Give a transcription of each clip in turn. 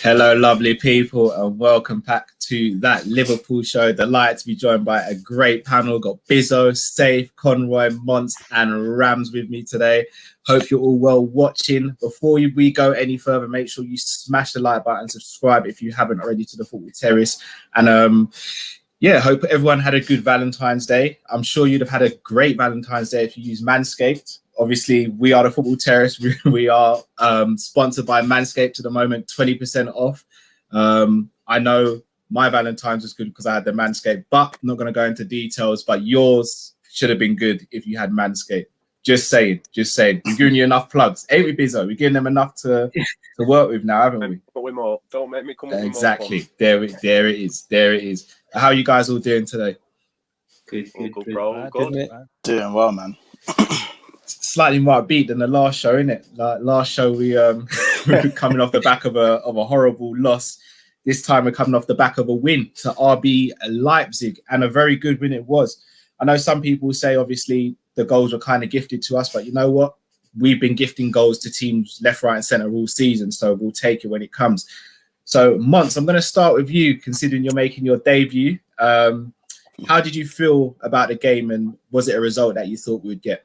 Hello, lovely people, and welcome back to that Liverpool show. Delighted to be joined by a great panel. Got Bizzo, Safe, Conroy, Monst, and Rams with me today. Hope you're all well watching. Before we go any further, make sure you smash the like button, subscribe if you haven't already to the Football Terrace, and hope everyone had a good Valentine's Day. I'm sure you'd have had a great Valentine's Day if you use Manscaped. Obviously, we are the Football Terrace. We are sponsored by Manscaped at the moment, 20% off. I know my Valentine's was good because I had the Manscaped, but I'm not going to go into details. But yours should have been good if you had Manscaped. Just saying. We're giving you enough plugs. Ain't we, Bizzo? We're giving them enough to work with now, haven't we? But we're more. Don't make me come up with exactly. There it is. How are you guys all doing today? Good, bro. Good. Doing well, man. Slightly more upbeat than the last show, innit? Like last show, we were coming off the back of a horrible loss. This time, we're coming off the back of a win to RB Leipzig, and a very good win it was. I know some people say, obviously, the goals were kind of gifted to us, but you know what? We've been gifting goals to teams left, right, and centre all season, so we'll take it when it comes. So, Monst, I'm going to start with you, considering you're making your debut. How did you feel about the game, and was it a result that you thought we would get?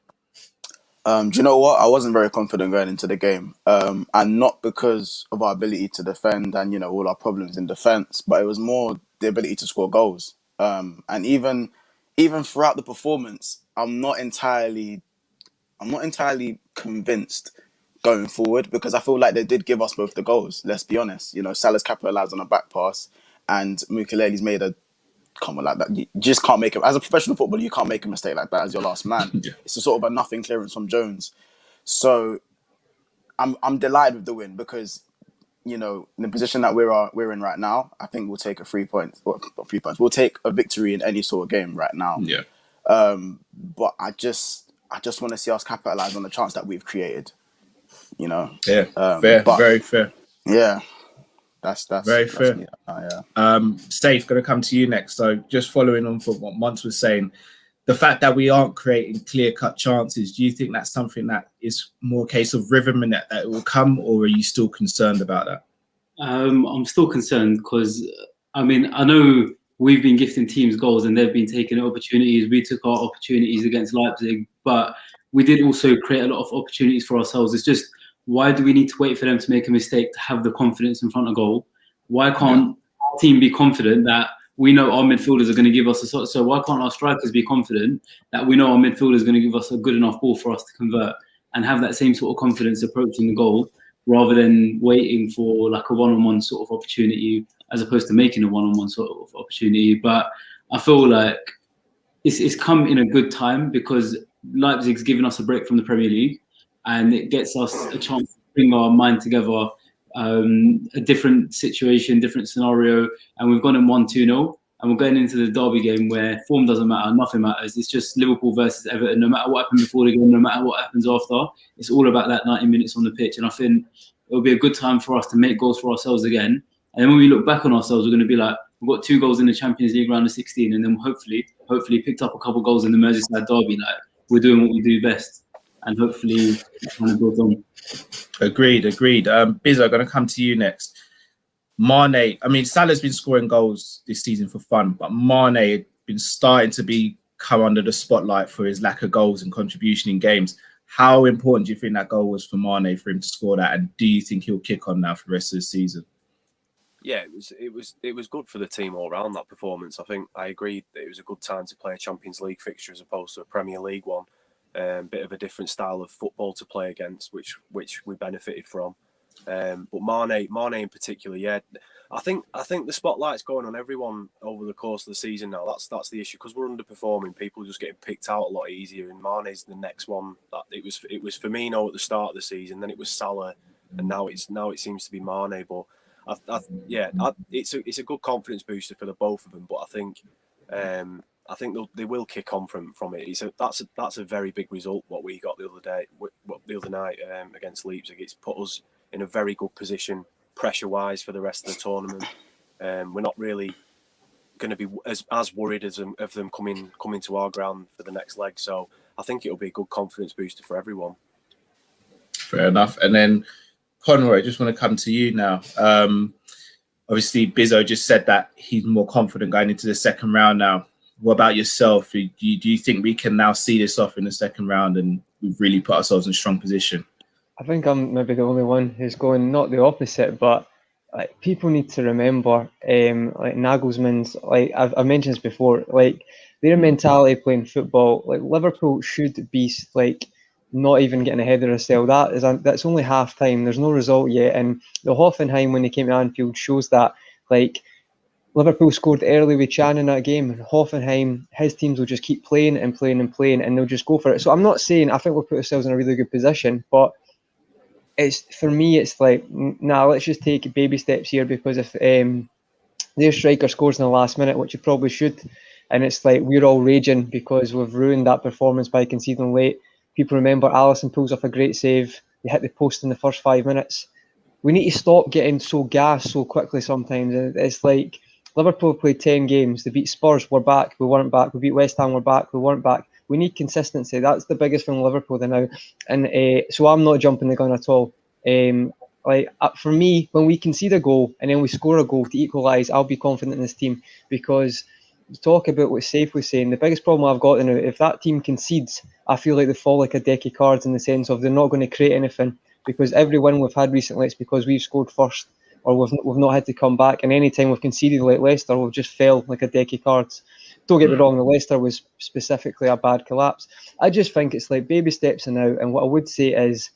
Do you know what? I wasn't very confident going into the game, and not because of our ability to defend and all our problems in defence, but it was more the ability to score goals. And even throughout the performance, I'm not entirely convinced going forward, because I feel like they did give us both the goals. Let's be honest. Salah's capitalised on a back pass, and Mukelele's made a comment like that. You just can't make it. As a professional footballer, you can't make a mistake like that as your last man. Yeah. It's a sort of a nothing clearance from Jones. So I'm delighted with the win, because in the position that we're in right now, I think we'll take a 3 points. Well, not 3 points. We'll take a victory in any sort of game right now. Yeah. But I just want to see us capitalise on the chance that we've created. Yeah. Fair. Very fair. Yeah. That's very fair. Yeah. Safe, going to come to you next. So just following on from what Monst was saying, the fact that we aren't creating clear-cut chances, do you think that's something that is more a case of rhythm and that it will come, or are you still concerned about that? I'm still concerned because, I know we've been gifting teams goals and they've been taking opportunities. We took our opportunities against Leipzig, but we did also create a lot of opportunities for ourselves. It's just, why do we need to wait for them to make a mistake to have the confidence in front of goal? Why can't our team be confident that we know our midfielders are going to give us so why can't our strikers be confident that we know our midfielders are going to give us a good enough ball for us to convert, and have that same sort of confidence approaching the goal, rather than waiting for like a one-on-one sort of opportunity as opposed to making a one-on-one sort of opportunity? But I feel like it's come in a good time, because Leipzig's given us a break from the Premier League, and it gets us a chance to bring our mind together, a different situation, different scenario, and we've gone in 1-2-0, and we're going into the Derby game where form doesn't matter, nothing matters. It's just Liverpool versus Everton. No matter what happened before the game, no matter what happens after, it's all about that 90 minutes on the pitch. And I think it'll be a good time for us to make goals for ourselves again. And then when we look back on ourselves, we're going to be like, we've got 2 goals in the Champions League round of 16, and then hopefully picked up a couple of goals in the Merseyside Derby. Like, we're doing what we do best. And hopefully kind of goes on. Agreed. Bizzo, going to come to you next. Mane, Salah's been scoring goals this season for fun, but Mane had been starting to come under the spotlight for his lack of goals and contribution in games. How important do you think that goal was for Mane, for him to score that? And do you think he'll kick on now for the rest of the season? Yeah, it was good for the team all round, that performance. I think I agreed that it was a good time to play a Champions League fixture as opposed to a Premier League one. Bit of a different style of football to play against, which we benefited from. But Mane in particular, yeah, I think the spotlight's going on everyone over the course of the season now. That's the issue, because we're underperforming. People just getting picked out a lot easier, and Mane's the next one. That it was Firmino at the start of the season, then it was Salah, and now it seems to be Mane. But it's a good confidence booster for the both of them. But I think they will kick on from it. That's a very big result, what we got the other night against Leipzig. It's put us in a very good position pressure-wise for the rest of the tournament. We're not really going to be as worried of them coming to our ground for the next leg. So I think it'll be a good confidence booster for everyone. Fair enough. And then Conroy, I just want to come to you now. obviously Bizzo just said that he's more confident going into the second round now. What about yourself? Do you think we can now see this off in the second round and we've really put ourselves in a strong position? I think I'm maybe the only one who's going not the opposite, but like people need to remember, like Nagelsmann's, like I've mentioned this before, like their mentality playing football, like Liverpool should be like not even getting ahead of themselves. That's only half time. There's no result yet, and the Hoffenheim when they came to Anfield shows that like. Liverpool scored early with Chan in that game, and Hoffenheim, his teams will just keep playing and playing and playing, and they'll just go for it. So I'm not saying I think we'll put ourselves in a really good position, but it's for me, it's like, nah, let's just take baby steps here, because if their striker scores in the last minute, which he probably should, and it's like we're all raging because we've ruined that performance by conceding late. People remember Alisson pulls off a great save, they hit the post in the first 5 minutes. We need to stop getting so gassed so quickly sometimes. It's like Liverpool played 10 games. They beat Spurs, we're back, we weren't back. We beat West Ham, we're back, we weren't back. We need consistency. That's the biggest thing with Liverpool now. And so I'm not jumping the gun at all. For me, when we concede a goal and then we score a goal to equalise, I'll be confident in this team, because you talk about what Safe was saying. The biggest problem I've got now, if that team concedes, I feel like they fall like a deck of cards in the sense of they're not going to create anything, because every win we've had recently, it's because we've scored first, or we've not had to come back. And any time we've conceded like Leicester, we've just fell like a deck of cards. Don't get me wrong, the Leicester was specifically a bad collapse. I just think it's like baby steps now. And what I would say is,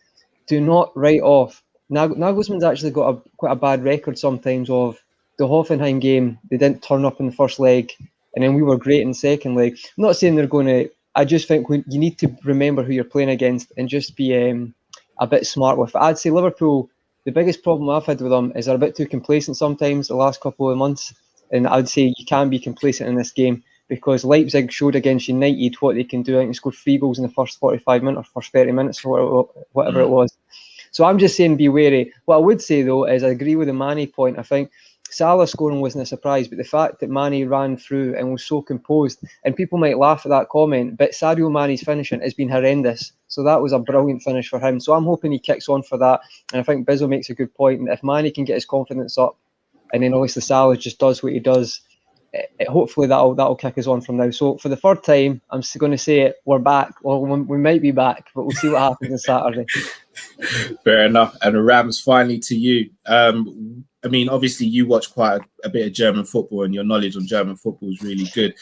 do not write off. Nagelsmann's actually got quite a bad record sometimes of the Hoffenheim game. They didn't turn up in the first leg, and then we were great in the second leg. I'm not saying they're going to. I just think you need to remember who you're playing against and just be a bit smart with it. I'd say Liverpool, the biggest problem I've had with them is they're a bit too complacent sometimes the last couple of months. And I'd say you can be complacent in this game, because Leipzig showed against United what they can do. I think they scored 3 goals in the first 45 minutes or first 30 minutes or whatever it was. So I'm just saying be wary. What I would say, though, is I agree with the Mane point. I think Salah scoring wasn't a surprise, but the fact that Mane ran through and was so composed, and people might laugh at that comment, but Sadio Mane's finishing has been horrendous. So that was a brilliant finish for him. So I'm hoping he kicks on for that. And I think Bizzo makes a good point. And if Mane can get his confidence up, and then obviously Salah just does what he does, hopefully that'll kick us on from now. So for the third time, I'm going to say it, we're back. Well, we might be back, but we'll see what happens on Saturday. Fair enough. And Rams, finally to you. I mean, obviously you watch quite a bit of German football, and your knowledge on German football is really good.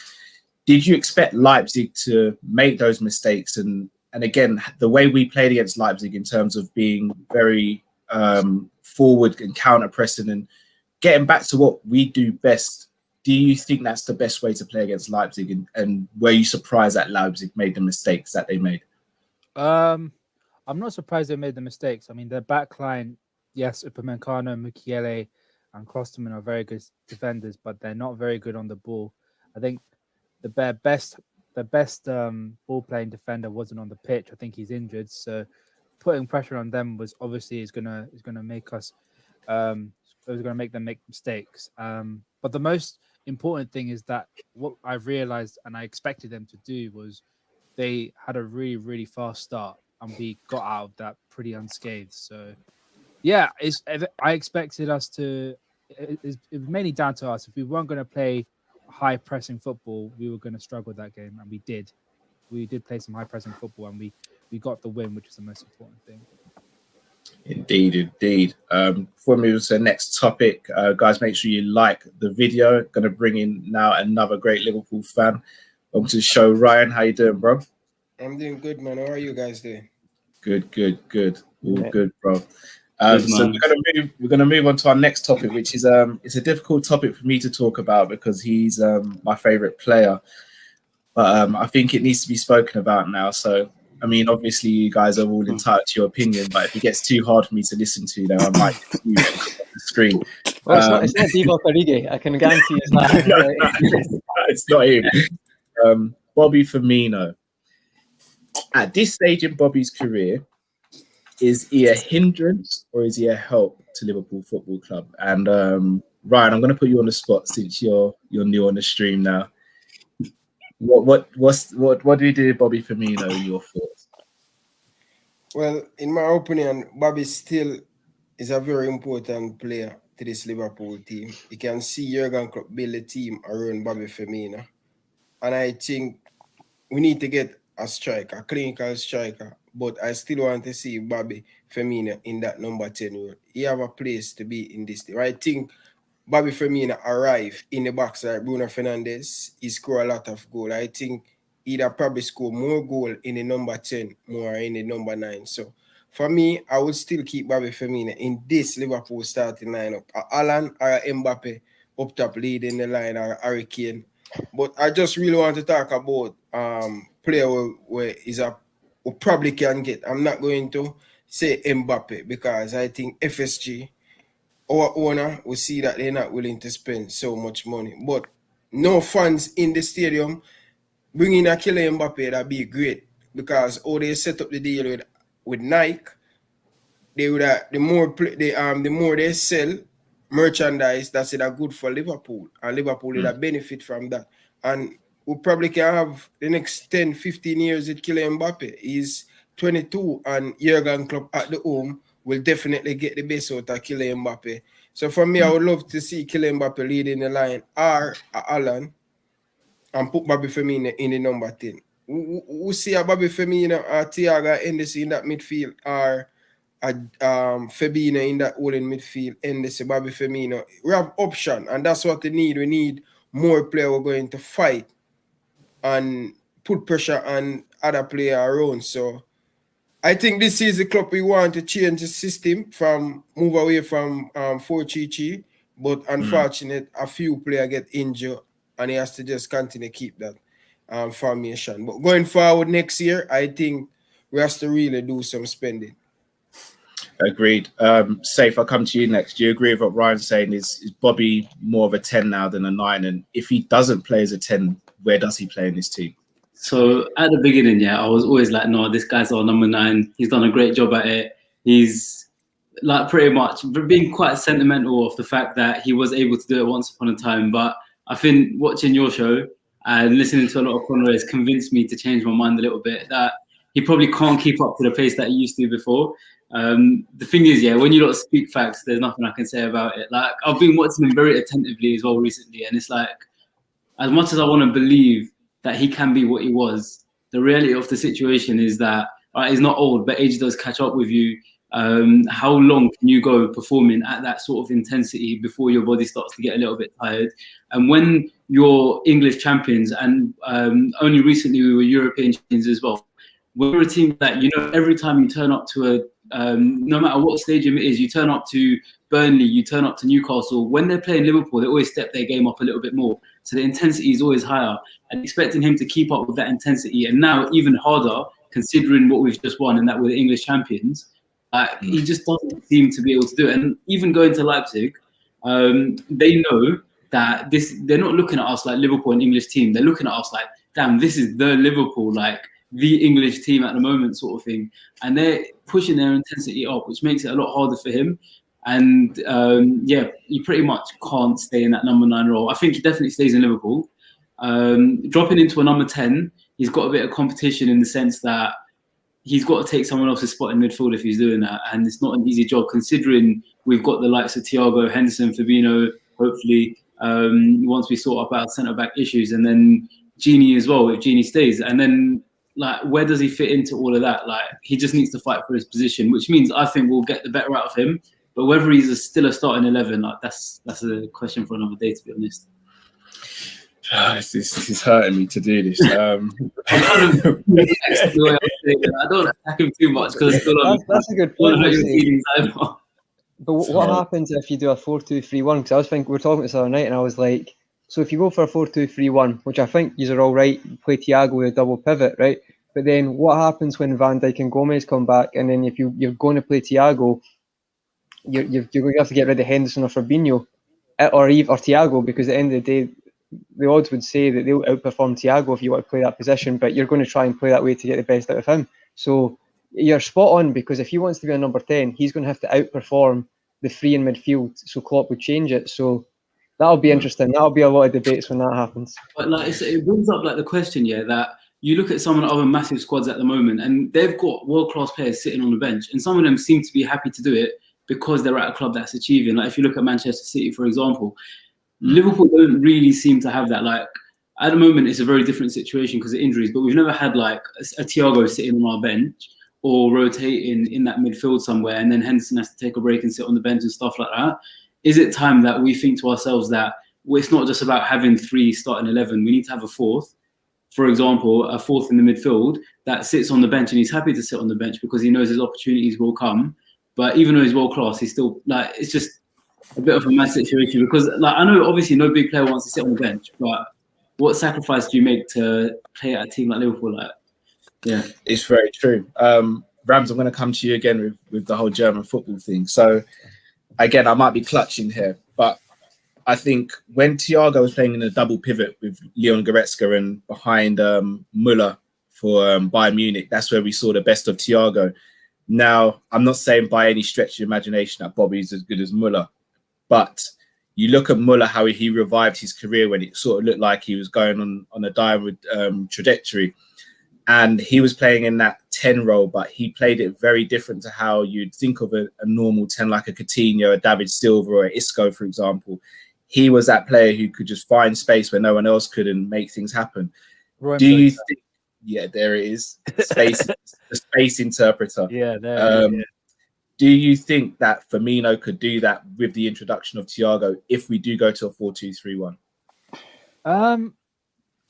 Did you expect Leipzig to make those mistakes? And again, the way we played against Leipzig in terms of being very forward and counter-pressing and getting back to what we do best, do you think that's the best way to play against Leipzig? And were you surprised that Leipzig made the mistakes that they made? I'm not surprised they made the mistakes. I mean, their back line, yes, Upamecano, Mukiele, and Klosterman are very good defenders, but they're not very good on the ball. I think the best ball-playing defender wasn't on the pitch. I think he's injured, so putting pressure on them was obviously is gonna make us was going to make them make mistakes. But the most important thing is that what I've realized and I expected them to do was they had a really, really fast start, and we got out of that pretty unscathed. So, yeah, I expected us to. It was mainly down to us. If we weren't going to play high pressing football, we were going to struggle that game, and we did. We did play some high pressing football, and we got the win, which is the most important thing. Indeed. Before we move to the next topic, guys, make sure you like the video. Going to bring in now another great Liverpool fan. Welcome to the show, Ryan. How you doing, bro? I'm doing good, man. How are you guys doing? Good. All good, bro. So we're gonna move on to our next topic, which is it's a difficult topic for me to talk about because he's my favorite player, but I think it needs to be spoken about now. So I mean, obviously you guys are all entitled to your opinion, but if it gets too hard for me to listen to, then I might mute it off the screen. Well, it's not Divock Origi. I can guarantee you that. It's not him. Bobby Firmino. At this stage in Bobby's career, is he a hindrance or is he a help to Liverpool Football Club? And Ryan, I'm going to put you on the spot since you're new on the stream now. What do you do, Bobby Firmino? Your thoughts? Well, in my opinion, Bobby still is a very important player to this Liverpool team. You can see Jurgen Klopp build a team around Bobby Firmino. And I think we need to get a striker, a clinical striker. But I still want to see Bobby Firmino in that number 10 role. He have a place to be in this team. I think Bobby Firmino arrived in the box like Bruno Fernandes. He scored a lot of goals. I think he'd probably score more goals in the number 10 more in the number 9. So for me, I would still keep Bobby Firmino in this Liverpool starting lineup. Alan or Mbappe up top leading the line, or Harry Kane. But I just really want to talk about player where we probably can get. I'm not going to say Mbappe because I think FSG, our owner, will see that they're not willing to spend so much money. But no fans in the stadium, bringing a Kylian Mbappe, that'd be great because how they set up the deal with Nike, they would the more they sell merchandise, that's it are good for Liverpool, and Liverpool would benefit from that. And we probably can have the next 10, 15 years with Kylian Mbappe. He's 22, and Jurgen Klopp at the home will definitely get the best out of Kylian Mbappe. So for me, I would love to see Kylian Mbappe leading the line, or Alan, and put Bobby Firmino in the number 10. We see a Bobby Firmino or Thiago Henderson in that midfield, or Fabinho in that holding midfield, Henderson, Bobby Firmino. We have option, and that's what we need. We need more players who are going to fight and put pressure on other players around. So I think this is the club we want to change the system from move away from 4-3-3, but unfortunately, a few players get injured, and he has to just continue to keep that formation. But going forward next year, I think we have to really do some spending. Agreed. Safe, I'll come to you next. Do you agree with what Ryan's saying? Is Bobby more of a 10 now than a 9? And if he doesn't play as a 10, where does he play in this team? So at the beginning, I was always like, no, this guy's our number 9. He's done a great job at it. He's like pretty much being quite sentimental of the fact that he was able to do it once upon a time. But I think watching your show and listening to a lot of Conroy has convinced me to change my mind a little bit that he probably can't keep up to the pace that he used to before. The thing is, when you don't speak facts, there's nothing I can say about it. Like, I've been watching him very attentively as well recently, and it's like, as much as I want to believe that he can be what he was, the reality of the situation is that he's not old, but age does catch up with you. How long can you go performing at that sort of intensity before your body starts to get a little bit tired? And when you're English champions, and only recently we were European champions as well, we're a team that, every time you turn up to no matter what stadium it is, you turn up to Burnley, you turn up to Newcastle, when they're playing Liverpool, they always step their game up a little bit more. So the intensity is always higher, and expecting him to keep up with that intensity, and now even harder, considering what we've just won and that we're the English champions, he just doesn't seem to be able to do it. And even going to Leipzig, they know that they're not looking at us like Liverpool, an English team. They're looking at us like, damn, this is the Liverpool, like the English team at the moment sort of thing. And they're pushing their intensity up, which makes it a lot harder for him. And he pretty much can't stay in that number 9 role. I think he definitely stays in Liverpool. Dropping into a number 10, he's got a bit of competition in the sense that he's got to take someone else's spot in midfield if he's doing that. And it's not an easy job considering we've got the likes of Thiago, Henderson, Fabinho, hopefully, once we sort up our centre-back issues. And then Gini as well, if Gini stays. And then, like, where does he fit into all of that? Like, he just needs to fight for his position, which means I think we'll get the better out of him. But whether he's still a starting 11, like, that's a question for another day, to be honest. This is hurting me to do this. I don't attack him too much because that's a good point. But what happens if you do a 4-2-3-1? Because I was thinking, we were talking about this the other night, and I was like, so if you go for a 4-2-3-1, which I think you're all right, play Thiago with a double pivot, right? But then what happens when Van Dijk and Gomez come back? And then if you're going to play Thiago, you're going to have to get rid of Henderson or Fabinho or Thiago, because at the end of the day, the odds would say that they'll outperform Thiago if you want to play that position, but you're going to try and play that way to get the best out of him. So you're spot on, because if he wants to be a number 10, he's going to have to outperform the 3 in midfield, so Klopp would change it. So that'll be interesting. That'll be a lot of debates when that happens. But like, it brings up like the question, that you look at some of the other massive squads at the moment, and they've got world-class players sitting on the bench, and some of them seem to be happy to do it because they're at a club that's achieving. Like if you look at Manchester City, for example, Liverpool don't really seem to have that. Like at the moment, it's a very different situation because of injuries, but we've never had like a Thiago sitting on our bench or rotating in that midfield somewhere, and then Henderson has to take a break and sit on the bench and stuff like that. Is it time that we think to ourselves that it's not just about having 3 starting 11, we need to have a fourth, for example, a fourth in the midfield that sits on the bench, and he's happy to sit on the bench because he knows his opportunities will come. But even though he's world class, he's still like, it's just a bit of a mad situation because like I know obviously no big player wants to sit on the bench, but what sacrifice do you make to play at a team like Liverpool? Like, yeah, it's very true. Rams, I'm going to come to you again with the whole German football thing. So again, I might be clutching here, but I think when Thiago was playing in a double pivot with Leon Goretzka and behind Müller for Bayern Munich, that's where we saw the best of Thiago. Now, I'm not saying by any stretch of imagination that Bobby's as good as Müller, but you look at Müller, how he revived his career when it sort of looked like he was going on a downward trajectory. And he was playing in that 10 role, but he played it very different to how you'd think of a normal 10, like a Coutinho, a David Silva, or a Isco, for example. He was that player who could just find space where no one else could and make things happen. Do you think? Yeah, there it is. Space, the space interpreter. Yeah, there. Do you think that Firmino could do that with the introduction of Thiago if we do go to a 4-2-3-1?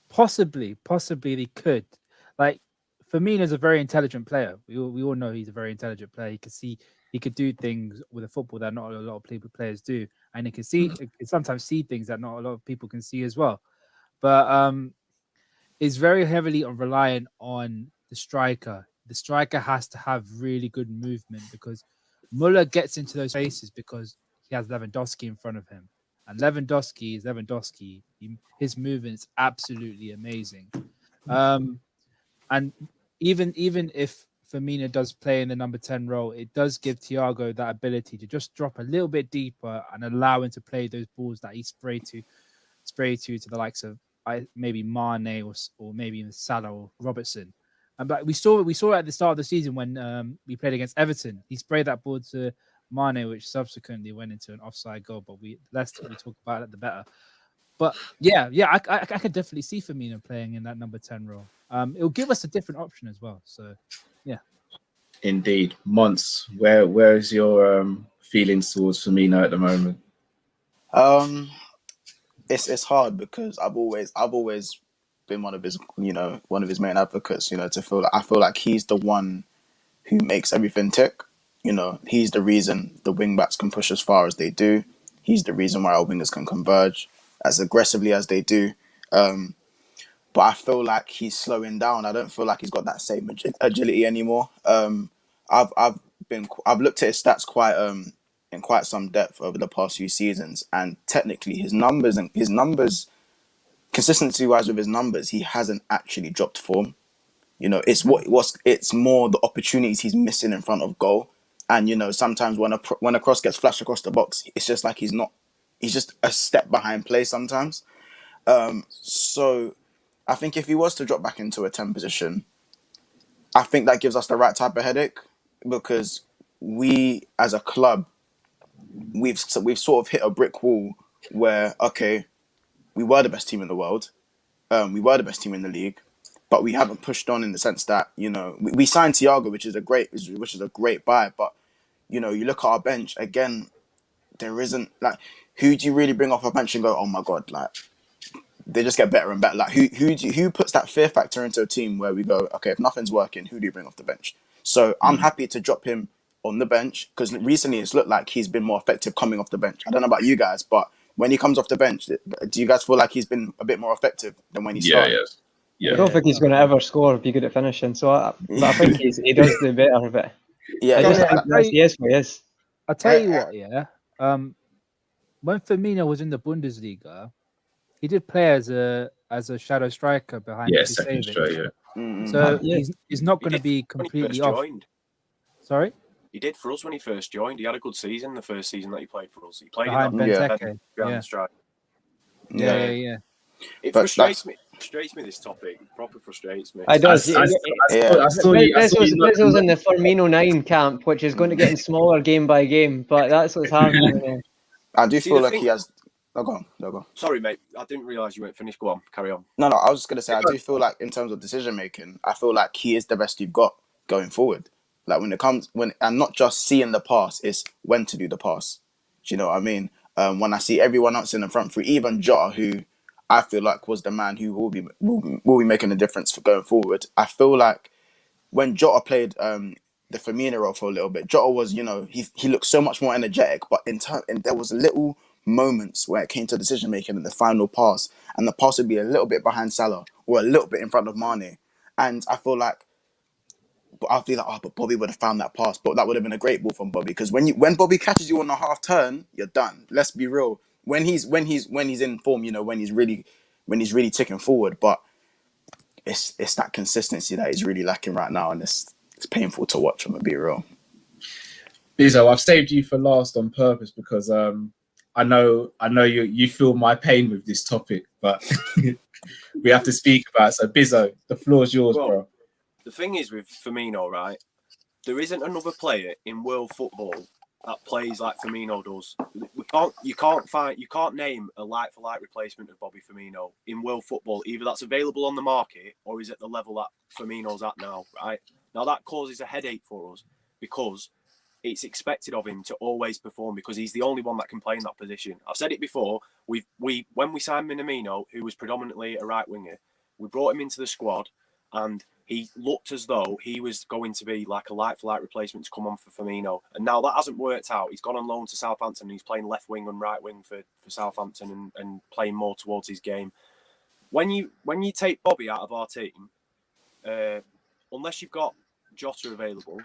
Possibly they could. Like Firmino's a very intelligent player. We all know he's a very intelligent player. He could do things with a football that not a lot of players do, and he can sometimes see things that not a lot of people can see as well. But it's very heavily reliant on the striker. The striker has to have really good movement because Müller gets into those spaces because he has Lewandowski in front of him, and Lewandowski is Lewandowski. His movement is absolutely amazing. And even if Firmino does play in the number 10 role, it does give Thiago that ability to just drop a little bit deeper and allow him to play those balls that he spray to the likes of maybe Mane or maybe even Salah or Robertson. But we saw it at the start of the season when we played against Everton. He sprayed that ball to Mane, which subsequently went into an offside goal. But the less we talk about it, the better. But yeah, I could definitely see Firmino playing in that number 10 role. It'll give us a different option as well. So, yeah. Indeed. Mons, where is your feelings towards Firmino at the moment? It's hard because I've always been one of his main advocates. I feel like he's the one who makes everything tick. He's the reason the wing backs can push as far as they do. He's the reason why our wingers can converge as aggressively as they do. But I feel like he's slowing down. I don't feel like he's got that same agility anymore. I've looked at his stats in quite some depth over the past few seasons, and technically his numbers, consistency wise with his numbers, he hasn't actually dropped form. It's more the opportunities he's missing in front of goal. And sometimes when a cross gets flashed across the box, it's just like he's just a step behind play sometimes. So I think if he was to drop back into a 10 position, I think that gives us the right type of headache, because we as a club, we've sort of hit a brick wall where, okay, we were the best team in the world, we were the best team in the league, but we haven't pushed on in the sense that we signed Thiago, which is a great buy, but you look at our bench again, there isn't, like, who do you really bring off our bench and go, oh my god, like, they just get better and better. Like, who puts that fear factor into a team where we go, okay, if nothing's working, who do you bring off the bench? So I'm happy to drop him on the bench, because recently it's looked like he's been more effective coming off the bench. I don't know about you guys, but when he comes off the bench, do you guys feel like he's been a bit more effective than when he started? Yeah. I don't think he's going to ever sure or be good at finishing. So I think he does do better of it. Yeah, I just think that's he is. I'll tell you what, when Firmino was in the Bundesliga, he did play as a shadow striker behind. Second striker. So he's not going to be completely off. Sorry? He did for us when he first joined. He had a good season the first season that he played for us. He played behind in Benteke. behind the strike. Yeah. It frustrates me. Frustrates me, this topic. Proper frustrates me. I does. I saw you. Rizzo's in the Firmino 9 camp, which is going to get smaller game by game, but that's what's happening there. I do See, feel the like thing- he has. No, go on. No, go on. Sorry, mate. I didn't realise you weren't finished. Go on, carry on. No, I was just gonna say I do feel like in terms of decision making, I feel like he is the best you've got going forward. Like and not just seeing the pass, it's when to do the pass. Do you know what I mean? When I see everyone else in the front three, even Jota, who I feel like was the man who will be making a difference for going forward. I feel like when Jota played the Firmino role for a little bit, Jota was, he looked so much more energetic, but and there was little moments where it came to decision making in the final pass, and the pass would be a little bit behind Salah or a little bit in front of Mane, and I feel like, but Bobby would have found that pass, but that would have been a great ball from Bobby, because when Bobby catches you on a half turn, you're done. Let's be real. When he's in form, when he's really ticking forward, but it's that consistency that he's really lacking right now, and it's painful to watch. I'm gonna be real. Bizzo, I've saved you for last on purpose because I know you feel my pain with this topic, but we have to speak about it. So Bizzo, the floor's yours, bro. The thing is with Firmino, right? There isn't another player in world football that plays like Firmino does. You can't name a like-for-like replacement of Bobby Firmino in world football, either that's available on the market or is at the level that Firmino's at now, right? Now that causes a headache for us because it's expected of him to always perform because he's the only one that can play in that position. I've said it before. When we signed Minamino, who was predominantly a right winger, we brought him into the squad and he looked as though he was going to be like a like-for-like replacement to come on for Firmino. And now that hasn't worked out. He's gone on loan to Southampton and he's playing left wing and right wing for Southampton and playing more towards his game. When you take Bobby out of our team, unless you've got Jota available,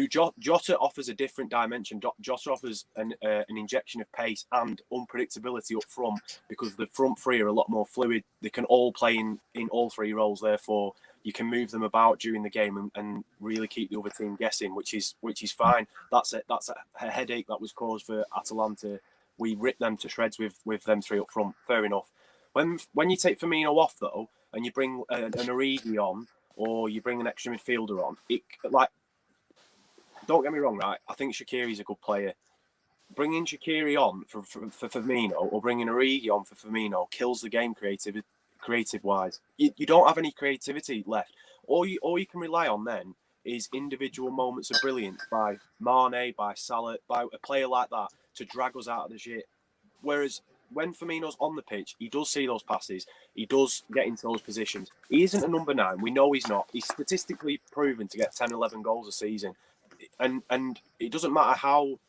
Jota offers a different dimension. Jota offers an injection of pace and unpredictability up front because the front three are a lot more fluid. They can all play in all three roles. Therefore, you can move them about during the game and really keep the other team guessing, which is fine. That's a headache that was caused for Atalanta. We ripped them to shreds with them three up front. Fair enough. When you take Firmino off though, and you bring an Origi on, or you bring an extra midfielder on, don't get me wrong, right? I think Shaqiri's a good player. Bringing Shaqiri on for Firmino or bringing Origi on for Firmino kills the game creative-wise. You don't have any creativity left. All you can rely on then is individual moments of brilliance by Mane, by Salah, by a player like that to drag us out of the shit. Whereas when Firmino's on the pitch, he does see those passes. He does get into those positions. He isn't a number 9. We know he's not. He's statistically proven to get 10, 11 goals a season. And it doesn't matter how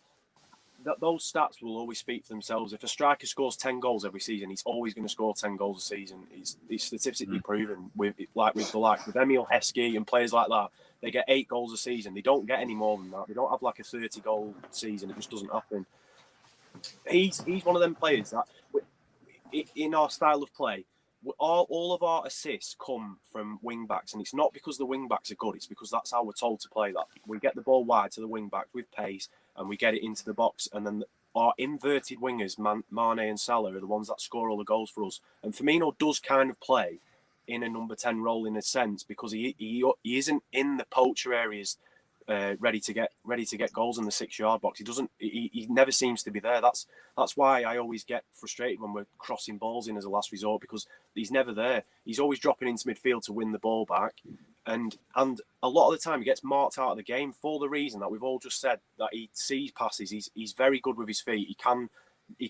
those stats will always speak for themselves. If a striker scores 10 goals every season, he's always going to score 10 goals a season. It's statistically proven with Emil Heskey and players like that. They get 8 goals a season. They don't get any more than that. They don't have like a 30-goal season. It just doesn't happen. He's one of them players that in our style of play, all of our assists come from wing backs, and it's not because the wing backs are good. It's because that's how we're told to play. That we get the ball wide to the wing back with pace, and we get it into the box, and then our inverted wingers, Mane and Salah, are the ones that score all the goals for us. And Firmino does kind of play in a number 10 role in a sense because he isn't in the poacher areas. Ready to get goals in the 6-yard box. He never seems to be there. That's why I always get frustrated when we're crossing balls in as a last resort because he's never there. He's always dropping into midfield to win the ball back, and a lot of the time he gets marked out of the game for the reason that we've all just said, that he sees passes. He's very good with his feet. He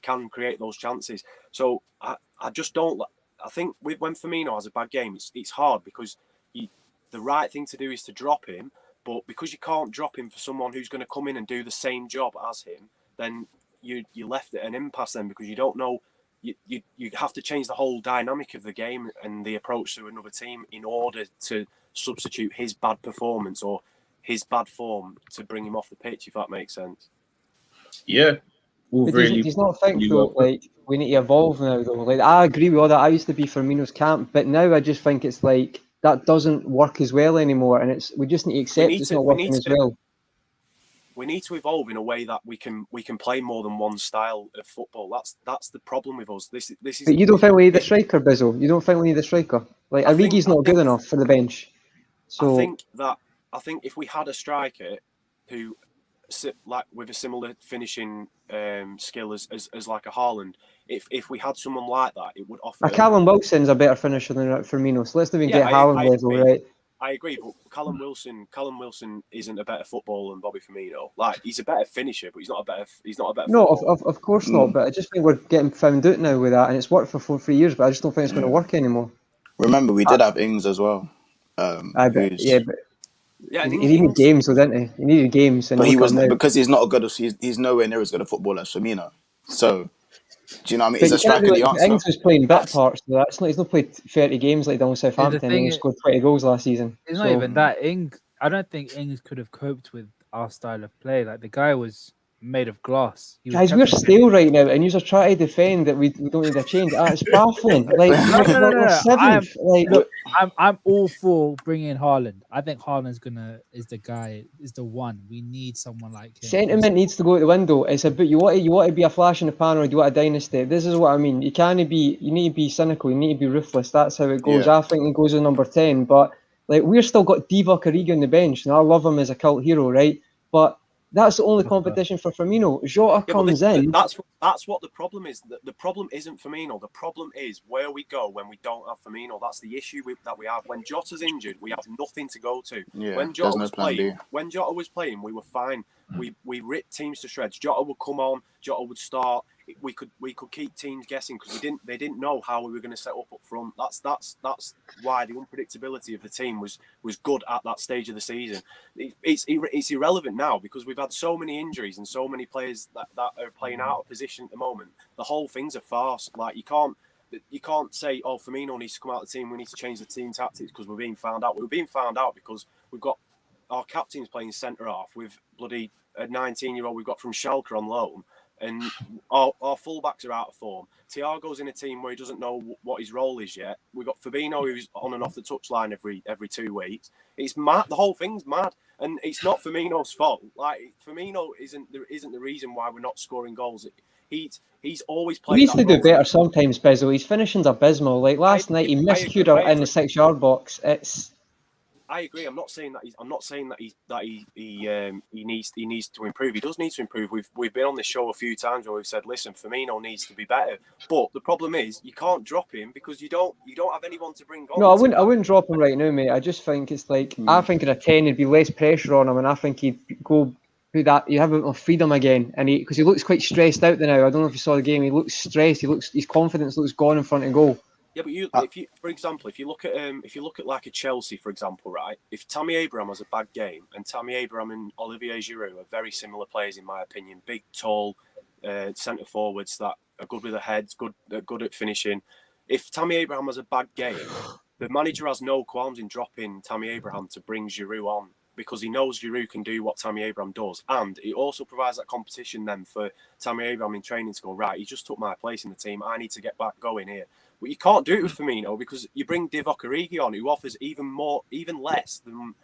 can create those chances. So I just don't. I think when Firmino has a bad game, it's hard because the right thing to do is to drop him. But because you can't drop him for someone who's going to come in and do the same job as him, then you're left at an impasse then because you don't know. You have to change the whole dynamic of the game and the approach to another team in order to substitute his bad performance or his bad form to bring him off the pitch, if that makes sense. Yeah. But does not think though, like we need to evolve now though. Like I agree with all that. I used to be Firmino's camp, but now I just think it's like that doesn't work as well anymore, and we just need to accept it's not working as well. we need to evolve in a way that we can play more than one style of football. That's the problem with us. This is. But you don't think we need a striker, Bizzle? You don't think we need a striker? Like Origi's not good enough for the bench. So I think if we had a striker who, like with a similar finishing skill as like a Haaland, if we had someone like that, it would offer. Callum Wilson's a better finisher than Firmino, so let's not even get Haaland level, right? I agree, but Callum Wilson isn't a better footballer than Bobby Firmino. Like, he's a better finisher, but he's not a better. No, of course not. But I just think we're getting found out now with that, and it's worked for 3 years. But I just don't think it's going to work anymore. Remember, we did have Ings as well. He needed games, though, didn't he? He needed games, and but he wasn't, because he's not good. He's nowhere near as good a footballer as Firmino. So, do you know what I mean? Is a striker the answer? Ings was playing bit parts. So he's not played 30 games like down with Southampton. And he scored 20 goals last season. It's not even that. I don't think Ings could have coped with our style of play. Like, the guy was made of glass. Guys, we're stale right now, and you're trying to defend that we don't need a change. It's baffling. Like, no. I'm all for bringing in Haaland. I think Haaland's is the one. We need someone like him. Sentiment needs to go out the window. It's about you want to be a flash in the pan, or do you want a dynasty? This is what I mean. You need to be cynical. You need to be ruthless. That's how it goes. Yeah. I think it goes with number 10, but like we're still got Divock Origi on the bench, and I love him as a cult hero, right? But that's the only competition for Firmino. Jota comes in. That's what the problem is. The problem isn't Firmino. The problem is where we go when we don't have Firmino. That's the issue that we have. When Jota's injured, we have nothing to go to. Yeah, when Jota was playing, we were fine. We ripped teams to shreds. Jota would come on. Jota would start. We could keep teams guessing because they didn't know how we were going to set up front. That's why the unpredictability of the team was good at that stage of the season. It's irrelevant now because we've had so many injuries and so many players that are playing out of position at the moment. The whole thing's a farce. Like, you can't say, oh, Firmino needs to come out of the team. We need to change the team tactics because we're being found out. We're being found out because we've got our captains playing centre half with bloody a 19-year-old we've got from Schalke on loan. And our fullbacks are out of form. Thiago's in a team where he doesn't know what his role is yet. We've got Fabinho who's on and off the touchline every 2 weeks. It's mad. The whole thing's mad, and it's not Firmino's fault. Like, Firmino isn't the reason why we're not scoring goals. He's always played. He needs to do better sometimes, Bizzle. His finishing's abysmal. Like last night, he miscued out in the 6-yard box. I agree. I'm not saying that he needs to improve. He does need to improve. We've been on this show a few times where we've said, listen, Firmino needs to be better. But the problem is you can't drop him because you don't have anyone to bring on. No, I wouldn't drop him right now, mate. I just think it's like I think in a 10 there'd be less pressure on him, and I think he'd go through that. You have a freedom again, and because he looks quite stressed out now. I don't know if you saw the game. He looks stressed. His confidence looks gone in front of goal. Yeah, but for example, if you look at like a Chelsea, for example, right? If Tammy Abraham has a bad game, and Tammy Abraham and Olivier Giroud are very similar players in my opinion, big, tall centre forwards that are good with their heads, good at finishing. If Tammy Abraham has a bad game, the manager has no qualms in dropping Tammy Abraham to bring Giroud on because he knows Giroud can do what Tammy Abraham does, and it also provides that competition then for Tammy Abraham in training to go, right, he just took my place in the team. I need to get back going here. But you can't do it with Firmino because you bring Divock Origi on, who offers even less than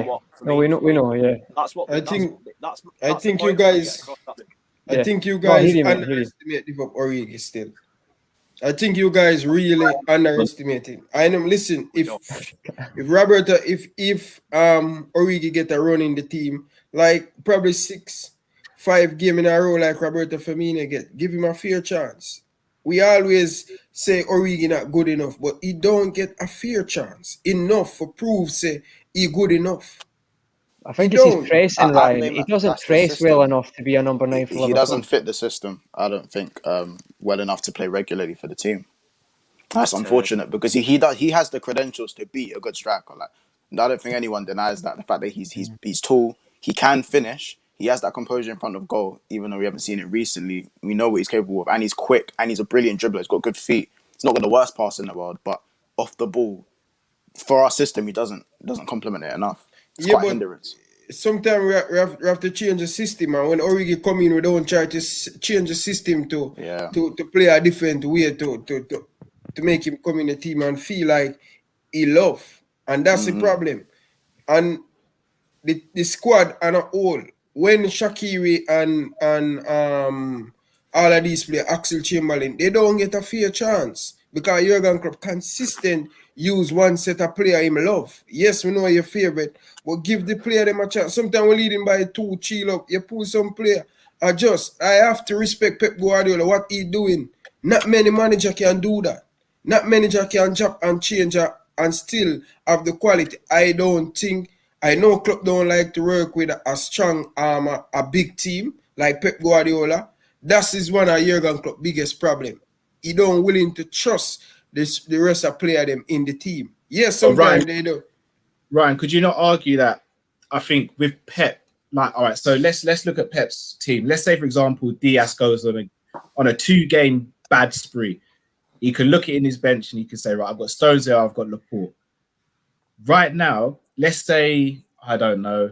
what Firmino. No, we know. Yeah, that's what I think you guys underestimate Divock Origi still. I think you guys really underestimate him. I know. Listen, if Roberto, if Origi get a run in the team, like probably 6-5 game in a row, like Roberto Firmino give him a fair chance. We always say Origi not good enough, but he don't get a fair chance enough for prove say he good enough. I think it's his pressing, Ryan. He doesn't press well enough to be a number 9 for Liverpool. He doesn't fit the system, I don't think, well enough to play regularly for the team. That's unfortunate because he has the credentials to be a good striker. Like, I don't think anyone denies that. The fact that he's tall, he can finish. He has that composure in front of goal, even though we haven't seen it recently. We know what he's capable of, and he's quick, and he's a brilliant dribbler. He's got good feet. He's not got the worst pass in the world, but off the ball, for our system, he doesn't complement it enough. It's quite a hindrance. Sometimes we have to change the system, and when Origi come in, we don't try to change the system to play a different way to make him come in the team and feel like he love, and that's the problem. And the squad on a whole when Shaqiri and all of these players, Axel Chamberlain, they don't get a fair chance because Jurgen Klopp consistent use one set of player him love. Yes, we know your favorite, but give the player them a chance. Sometimes we're leading by 2, chill up. You pull some player, adjust. I have to respect Pep Guardiola, what he doing. Not many manager can do that. Not manager can jump and change and still have the quality. I don't think. I know Klopp don't like to work with a strong a big team like Pep Guardiola. That is one of Jurgen Klopp's biggest problem. He don't willing to trust the rest of player them in the team. Yes, sometimes they do. Ryan, could you not argue that? I think with Pep, like, all right, so let's look at Pep's team. Let's say, for example, Diaz goes on a 2-game bad spree. He can look at in his bench and he can say, right, I've got Stones there, I've got Laporte. Right now, let's say, I don't know,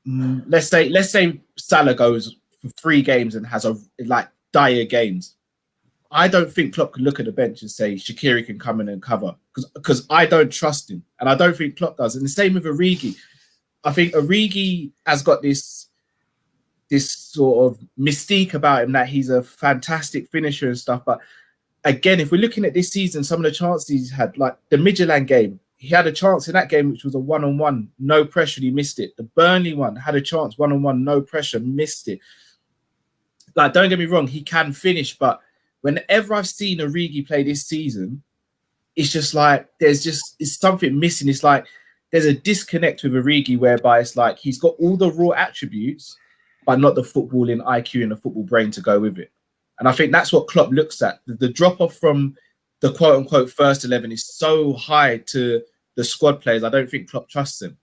let's say Salah goes for 3 games and has dire games. I don't think Klopp can look at the bench and say Shaqiri can come in and cover because I don't trust him, and I don't think Klopp does. And the same with Origi. I think Origi has got this sort of mystique about him that he's a fantastic finisher and stuff. But again, if we're looking at this season, some of the chances he's had, like the Midtjylland game, he had a chance in that game which was a 1-on-1, no pressure, he missed it. The Burnley one had a chance, 1-on-1, no pressure, missed it. Like, don't get me wrong, he can finish, but whenever I've seen Origi play this season, it's just like it's something missing. It's like there's a disconnect with Origi whereby it's like he's got all the raw attributes, but not the footballing IQ and the football brain to go with it. And I think that's what Klopp looks at. The drop-off from the quote-unquote first 11 is so high to the squad players. I don't think Klopp trusts him.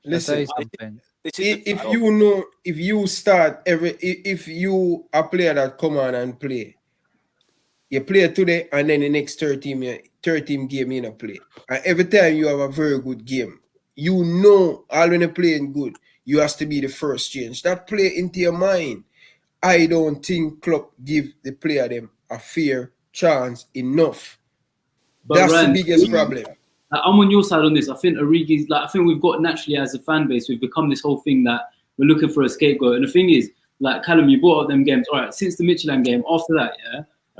Listen, if you a player that come on and play, you play today and then the next 13 game you not play. And every time you have a very good game, you know all when you're playing good, you have to be the first change. That play into your mind. I don't think Klopp give the player them a fair chance enough. But that's Ryan, the biggest problem. I'm on your side on this. I think Origi's I think we've got naturally as a fan base, we've become this whole thing that we're looking for a scapegoat. And the thing is, like Callum, you brought up them games. All right, since the Midtjylland game, after that,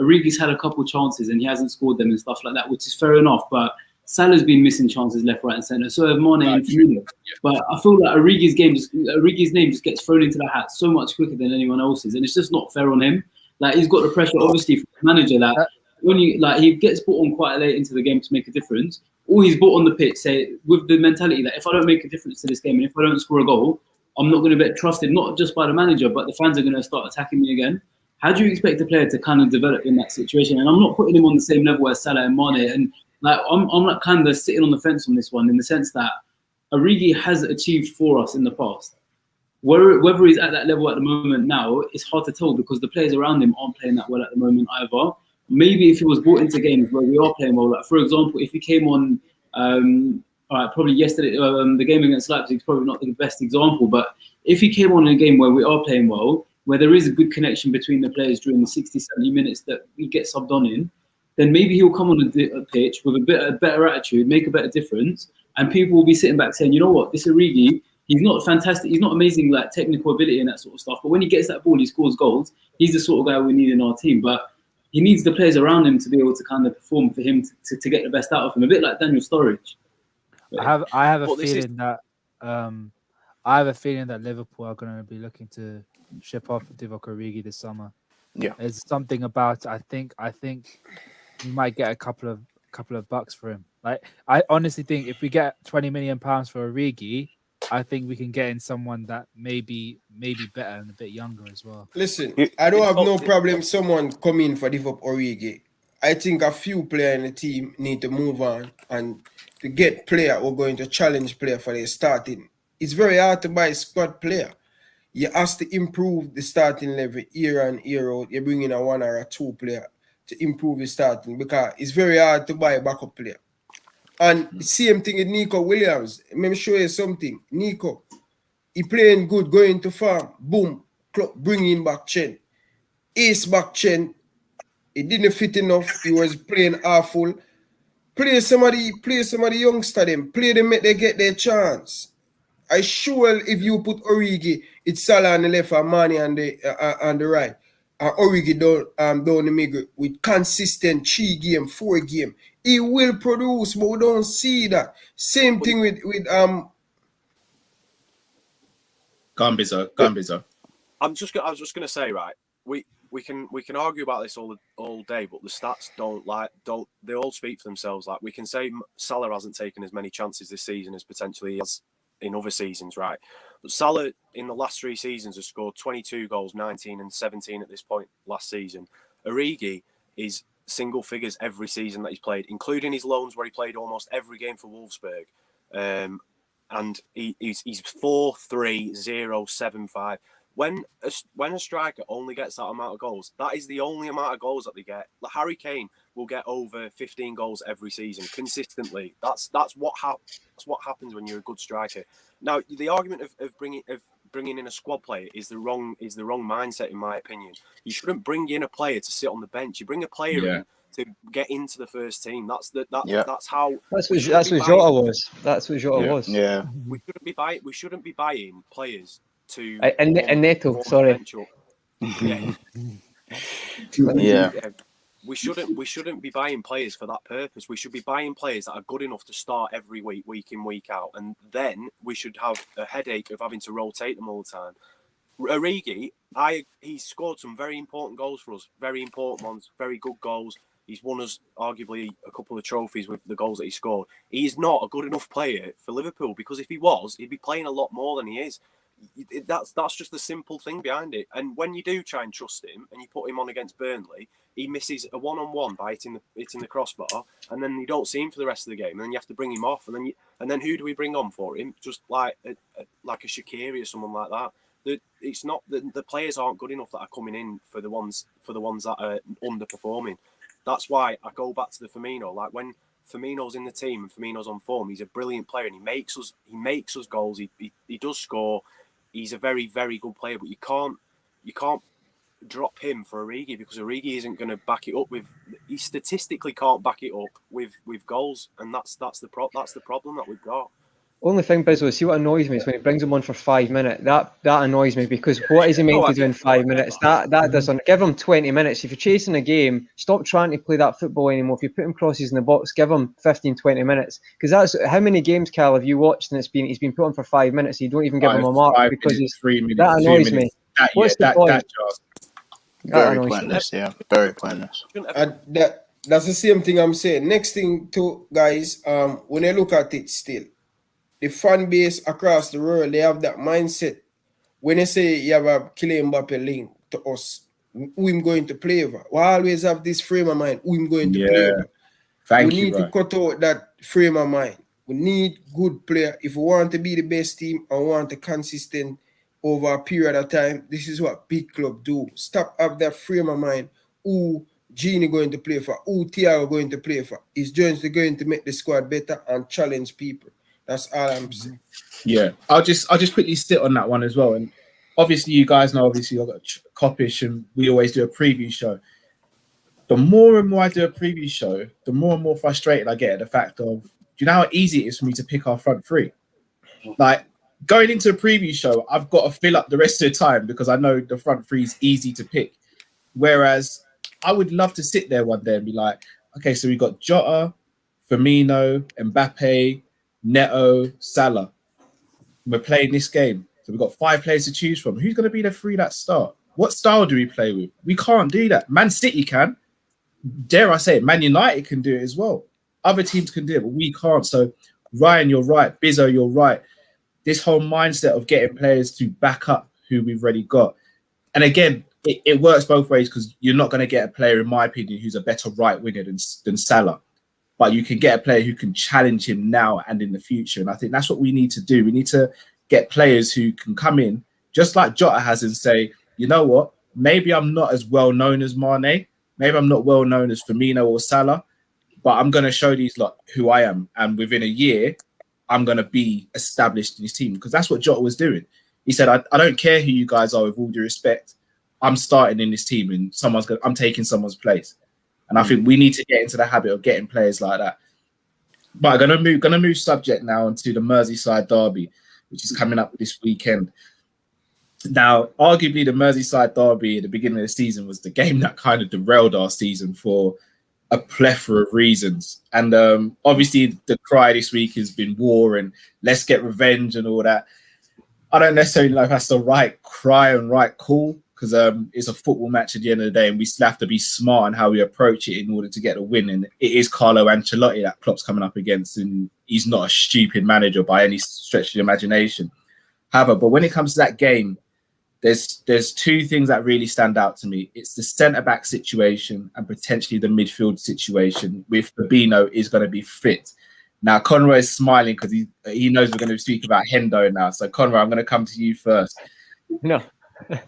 Origi's had a couple chances and he hasn't scored them and stuff like that, which is fair enough. But Salah's been missing chances left, right, and centre. So have Mane and Firmino. But I feel like Origi's name just gets thrown into the hat so much quicker than anyone else's, and it's just not fair on him. Like, he's got the pressure, obviously, from the manager that when he gets brought on quite late into the game to make a difference. All he's brought on the pitch, say, with the mentality that if I don't make a difference to this game and if I don't score a goal, I'm not going to be trusted, not just by the manager, but the fans are going to start attacking me again. How do you expect a player to kind of develop in that situation? And I'm not putting him on the same level as Salah and Mane. And like I'm like kind of sitting on the fence on this one in the sense that Origi has achieved for us in the past. Whether he's at that level at the moment now, it's hard to tell because the players around him aren't playing that well at the moment either. Maybe if he was brought into games where we are playing well, like for example, if he came on, probably yesterday, the game against Leipzig is probably not the best example, but if he came on in a game where we are playing well, where there is a good connection between the players during the 60, 70 minutes that we get subbed on in, then maybe he'll come on a pitch with a better attitude, make a better difference, and people will be sitting back saying, you know what, this Origi, he's not fantastic, he's not amazing like technical ability and that sort of stuff, but when he gets that ball, he scores goals. He's the sort of guy we need in our team, but he needs the players around him to be able to kind of perform for him to get the best out of him, a bit like Daniel Sturridge. I have a feeling that Liverpool are going to be looking to ship off Divock Origi this summer. Yeah, there's something about I think we might get a couple of bucks for him. Like, I honestly think if we get £20 million for Origi, I think we can get in someone that maybe better and a bit younger as well. Listen, I don't have no problem someone coming for Divock Origi. I think a few players in the team need to move on and to get player who are going to challenge player for their starting. It's very hard to buy a squad player. You have to improve the starting level year in, year out. You bring in a 1 or a 2 player to improve the starting because it's very hard to buy a backup player. And the same thing with Nico Williams. Let me show you something. Nico, he playing good, going to farm. Boom, bringing back Chen. Ace back Chen. He didn't fit enough. He was playing awful. Play somebody youngster them. Play them, make they get their chance. I sure if you put Origi, it's Salah on the left and Mane on the right. And Origi down the middle with consistent 3 game, 4 game. He will produce, but we don't see that. Same thing with Gambizo. I was just gonna say, right, we can argue about this all day, but the stats don't they all speak for themselves. Like, we can say Salah hasn't taken as many chances this season as potentially he has in other seasons, right? But Salah in the last 3 seasons has scored 22 goals, 19 and 17 at this point last season. Origi is single figures every season that he's played, including his loans where he played almost every game for Wolfsburg. And he's 4-3-0-7-5. When a striker only gets that amount of goals, that is the only amount of goals that they get. Like, Harry Kane will get over 15 goals every season consistently. That's what happens when you're a good striker. Now, the argument of bringing in a squad player is the wrong mindset, in my opinion. You shouldn't bring in a player to sit on the bench. You bring a player in to get into the first team. That's what Jota was. That's what Jota was. Yeah. We shouldn't be buying players to and Neto, sorry. Yeah. We shouldn't be buying players for that purpose. We should be buying players that are good enough to start every week in, week out, and then we should have a headache of having to rotate them all the time. Origi, he scored some very important goals for us, very important ones, very good goals. He's won us arguably a couple of trophies with the goals that he scored. He's not a good enough player for Liverpool, because if he was, he'd be playing a lot more than he is. That's just the simple thing behind it. And when you do try and trust him and you put him on against Burnley, he misses a one-on-one by hitting the crossbar, and then you don't see him for the rest of the game, and then you have to bring him off, and then who do we bring on for him? Just like a Shaqiri or someone like that. It's not the players aren't good enough that are coming in for the ones that are underperforming. That's why I go back to the Firmino. Like, when Firmino's in the team and Firmino's on form, he's a brilliant player, and he makes us goals. He does score. He's a very, very good player, but you can't drop him for Origi, because Origi isn't going to back it up with. He statistically can't back it up with goals, and that's the problem that we've got. Only thing, Bizzle, see what annoys me is when he brings him on for 5 minutes. That annoys me, because what is he meant to do in 5 minutes? That doesn't. Give him 20 minutes. If you're chasing a game, stop trying to play that football anymore. If you put him crosses in the box, give him 15, 20 minutes. Because that's how many games, Cal, have you watched and he's been put on for 5 minutes? You don't even give him a mark because he's 3 minutes. That annoys me. What's the point? Very pointless. Yeah, very pointless. That's the same thing I'm saying. Next thing, too, guys. When I look at it, still, the fan base across the world, they have that mindset. When they say you have a Kylian Mbappe link to us, who I'm going to play over. We always have this frame of mind, who I'm going to play over. We need to cut out that frame of mind. We need good player. If we want to be the best team and want to consistent over a period of time, this is what big club do. Stop have that frame of mind. Who Gini going to play for? Who Thiago going to play for? Is Jones going to make the squad better and challenge people? That's all I'm saying. Yeah, I'll just quickly sit on that one as well. And obviously, you guys know, I've got Coppish, and we always do a preview show. The more and more I do a preview show, the more and more frustrated I get at the fact of, do you know how easy it is for me to pick our front three? Like, going into a preview show, I've got to fill up the rest of the time because I know the front three is easy to pick. Whereas I would love to sit there one day and be like, okay, so we've got Jota, Firmino, Mbappe, Neto, Salah. We're playing this game. So we've got 5 players to choose from. Who's going to be the 3 that start? What style do we play with? We can't do that. Man City can. Dare I say it, Man United can do it as well. Other teams can do it, but we can't. So, Ryan, you're right. Bizzo, you're right. This whole mindset of getting players to back up who we've already got. And again, it works both ways, because you're not going to get a player, in my opinion, who's a better right winger than Salah. But you can get a player who can challenge him now and in the future. And I think that's what we need to do. We need to get players who can come in, just like Jota has, and say, you know what, maybe I'm not as well known as Mane. Maybe I'm not well known as Firmino or Salah, but I'm going to show these lot who I am. And within a year, I'm going to be established in his team, because that's what Jota was doing. He said, I don't care who you guys are, with all due respect. I'm starting in this team, and I'm taking someone's place. And I think we need to get into the habit of getting players like that. But I'm gonna move subject now onto the Merseyside Derby. which is coming up this weekend. Now, arguably, the Merseyside Derby at the beginning of the season was the game that kind of derailed our season for a plethora of reasons. And obviously, the cry this week has been war and let's get revenge and all that. I don't necessarily know if that's the right cry and right call, because it's a football match at the end of the day, and we still have to be smart in how we approach it in order to get a win. And it is Carlo Ancelotti that Klopp's coming up against, and he's not a stupid manager by any stretch of the imagination. However, but when it comes to that game, there's two things that really stand out to me. It's the centre-back situation and potentially the midfield situation with Fabinho is going to be fit. Now, Conroy is smiling because he knows we're going to speak about Hendo now. So, Conroy, I'm going to come to you first. No.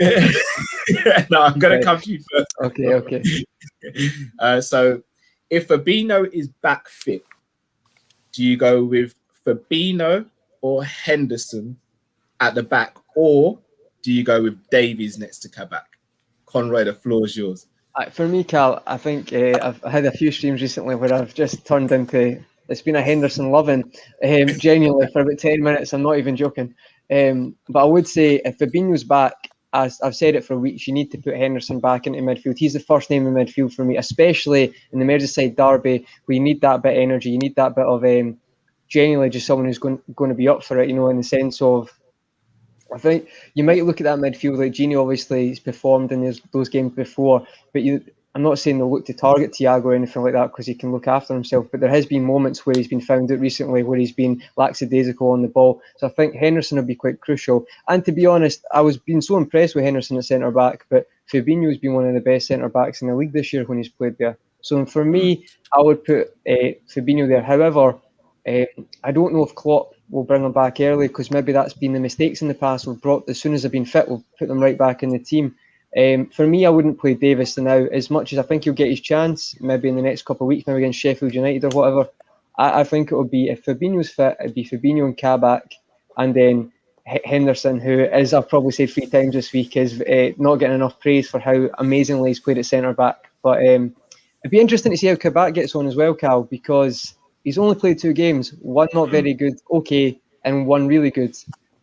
No, I'm going to come to you first. Okay. So, if Fabinho is back fit, do you go with Fabinho or Henderson at the back, or do you go with Davies next to Kabak? Conroy, the floor is yours. For me, Cal, I think I've had a few streams recently where I've just turned into, it's been a Henderson loving, genuinely, for about 10 minutes. I'm not even joking. But I would say if Fabinho's back, as I've said it for weeks, you need to put Henderson back into midfield. He's the first name in midfield for me, especially in the Merseyside Derby, where you need that bit of energy. You need that bit of genuinely just someone who's going to be up for it, in the sense of, I think you might look at that midfield, like Gini obviously has performed in those games before, but I'm not saying they'll look to target Thiago or anything like that because he can look after himself, but there has been moments where he's been found out recently where he's been lackadaisical on the ball. So I think Henderson will be quite crucial. And to be honest, I was being so impressed with Henderson at centre-back, but Fabinho has been one of the best centre-backs in the league this year when he's played there. So for me, I would put Fabinho there. However, I don't know if Klopp will bring them back early, because maybe that's been the mistakes in the past. We've brought, as soon as they've been fit, we'll put them right back in the team. For me, I wouldn't play Davis now, as much as I think he'll get his chance maybe in the next couple of weeks, maybe against Sheffield United or whatever. I think it would be, if Fabinho's fit, it'd be Fabinho and Kabak, and then Henderson, who, as I've probably said 3 times this week, is not getting enough praise for how amazingly he's played at centre-back. But it'd be interesting to see how Kabak gets on as well, Cal, because he's only played 2 games, one not very good, okay, and one really good.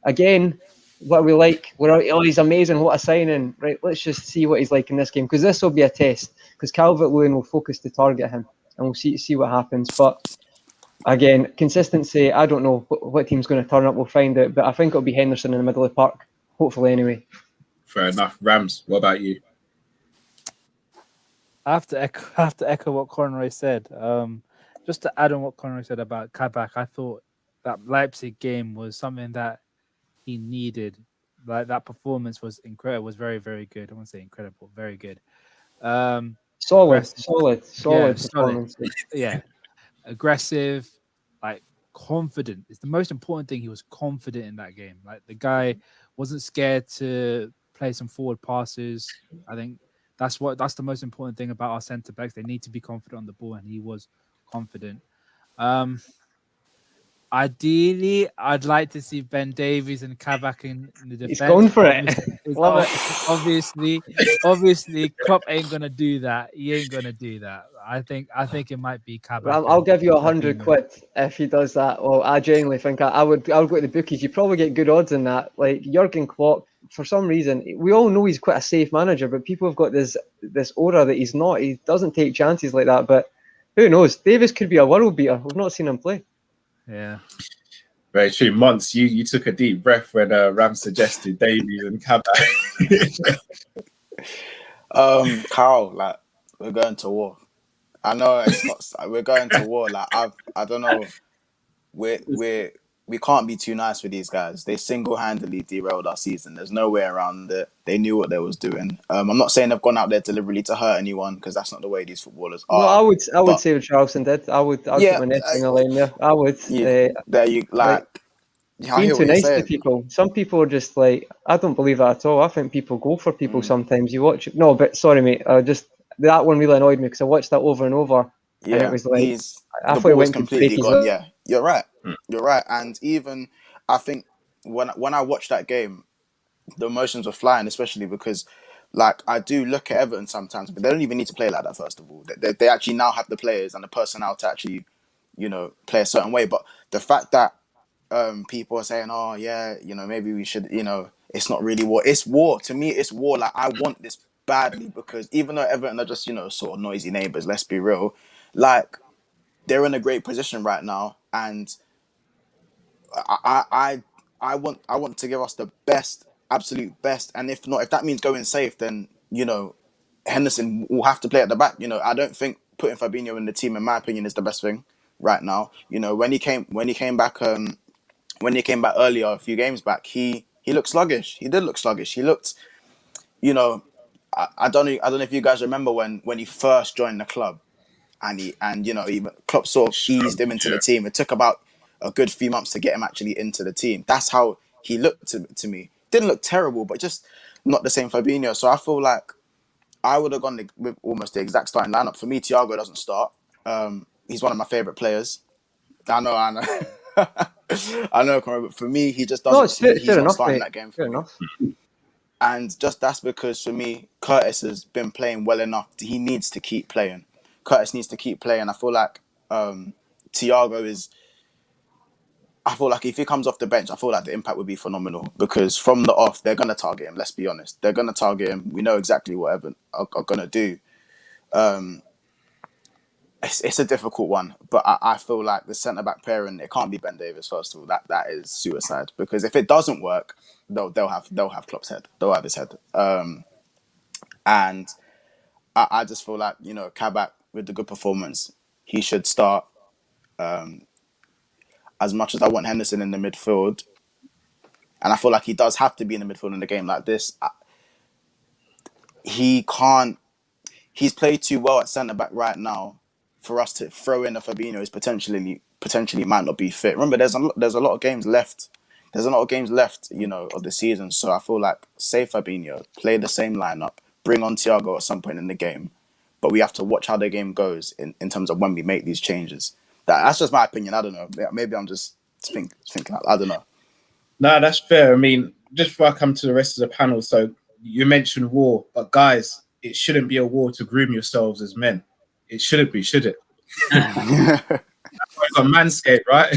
Again, what we like, he's amazing, what a signing. Right, let's just see what he's like in this game, because this will be a test, because Calvert-Lewin will focus to target him, and we'll see what happens. But again, consistency, I don't know what team's going to turn up, we'll find out, but I think it'll be Henderson in the middle of the park, hopefully anyway. Fair enough. Rams, what about you? I have to echo what Conroy said. Just to add on what Conroy said about Kabak, I thought that Leipzig game was something that he needed. Like, that performance was incredible. Was very, very good. I won't say incredible, very good. Solid performance. Yeah, aggressive, like confident. It's the most important thing. He was confident in that game. Like, the guy wasn't scared to play some forward passes. I think that's the most important thing about our centre backs. They need to be confident on the ball, and he was confident. Ideally, I'd like to see Ben Davies and Kabak in the defense. He's going for it. Love it. Obviously, Klopp ain't gonna do that. He ain't gonna do that. I think it might be Kabak. I'll give you 100 quid if he does that. Well, I genuinely think I would go to the bookies. You probably get good odds in that. Like, Jurgen Klopp, for some reason, we all know he's quite a safe manager, but people have got this aura that he's not. He doesn't take chances like that. But who knows? Davis could be a world beater. We've not seen him play. Yeah. Very true. Mons, you took a deep breath when Ram suggested Davies and Kabak. Carl, like, we're going to war. I know it's not. We're going to war. Like, I don't know. We can't be too nice with these guys. They single-handedly derailed our season. There's no way around it. They knew what they was doing. I'm not saying they've gone out there deliberately to hurt anyone, because that's not the way these footballers are. No, I would say what Charleston did. I'd put my neck in the line there. I would. Yeah, there you like. Being too nice to people. Some people are just like, I don't believe that at all. I think people go for people sometimes. You watch it. No, but sorry, mate. That one really annoyed me, because I watched that over and over. Yeah, and it was like, I thought it went completely gone. Yeah, you're right. You're right. And even I think when I watched that game, the emotions were flying, especially because, like, I do look at Everton sometimes, but they don't even need to play like that. First of all, they actually now have the players and the personnel to actually, play a certain way. But the fact that people are saying, oh yeah, maybe we should, it's not really war. It's war. To me, it's war. Like, I want this badly because even though Everton are just, sort of noisy neighbours, let's be real, like, they're in a great position right now, and I want to give us the best, absolute best, and if that means going safe, then Henderson will have to play at the back. I don't think putting Fabinho in the team, in my opinion, is the best thing right now. When he came back earlier, a few games back, he looked sluggish. He did look sluggish. He looked, I don't know if you guys remember when he first joined the club, and even Klopp sort of eased him into the team. It took about a good few months to get him actually into the team. That's how he looked to me. Didn't look terrible, but just not the same Fabinho. So I feel like I would have gone with almost the exact starting lineup. For me, Thiago doesn't start. He's one of my favourite players. I know. I know, but for me, he just doesn't. No, he's not enough, starting mate. that game for Fair me. enough. And just that's because for me, Curtis has been playing well enough. He needs to keep playing. Curtis needs to keep playing. I feel like Thiago is. I feel like if he comes off the bench, I feel like the impact would be phenomenal because from the off, they're going to target him. Let's be honest. They're going to target him. We know exactly what Everton are going to do. It's a difficult one, but I feel like the centre-back pairing, it can't be Ben Davies, first of all. That is suicide because if it doesn't work, they'll have Klopp's head. They'll have his head. And I just feel like, Kabak, with the good performance, he should start. As much as I want Henderson in the midfield, and I feel like he does have to be in the midfield in a game like this, he can't. He's played too well at centre back right now for us to throw in a Fabinho who's potentially might not be fit. Remember, there's a lot of games left. There's a lot of games left, of the season. So I feel like save Fabinho, play the same lineup, bring on Thiago at some point in the game, but we have to watch how the game goes in terms of when we make these changes. That's just my opinion. I don't know. Maybe I'm just thinking. I don't know. No, that's fair. I mean, just before I come to the rest of the panel, so you mentioned war, but guys, it shouldn't be a war to groom yourselves as men. It shouldn't be, should it? We've got Manscaped, right?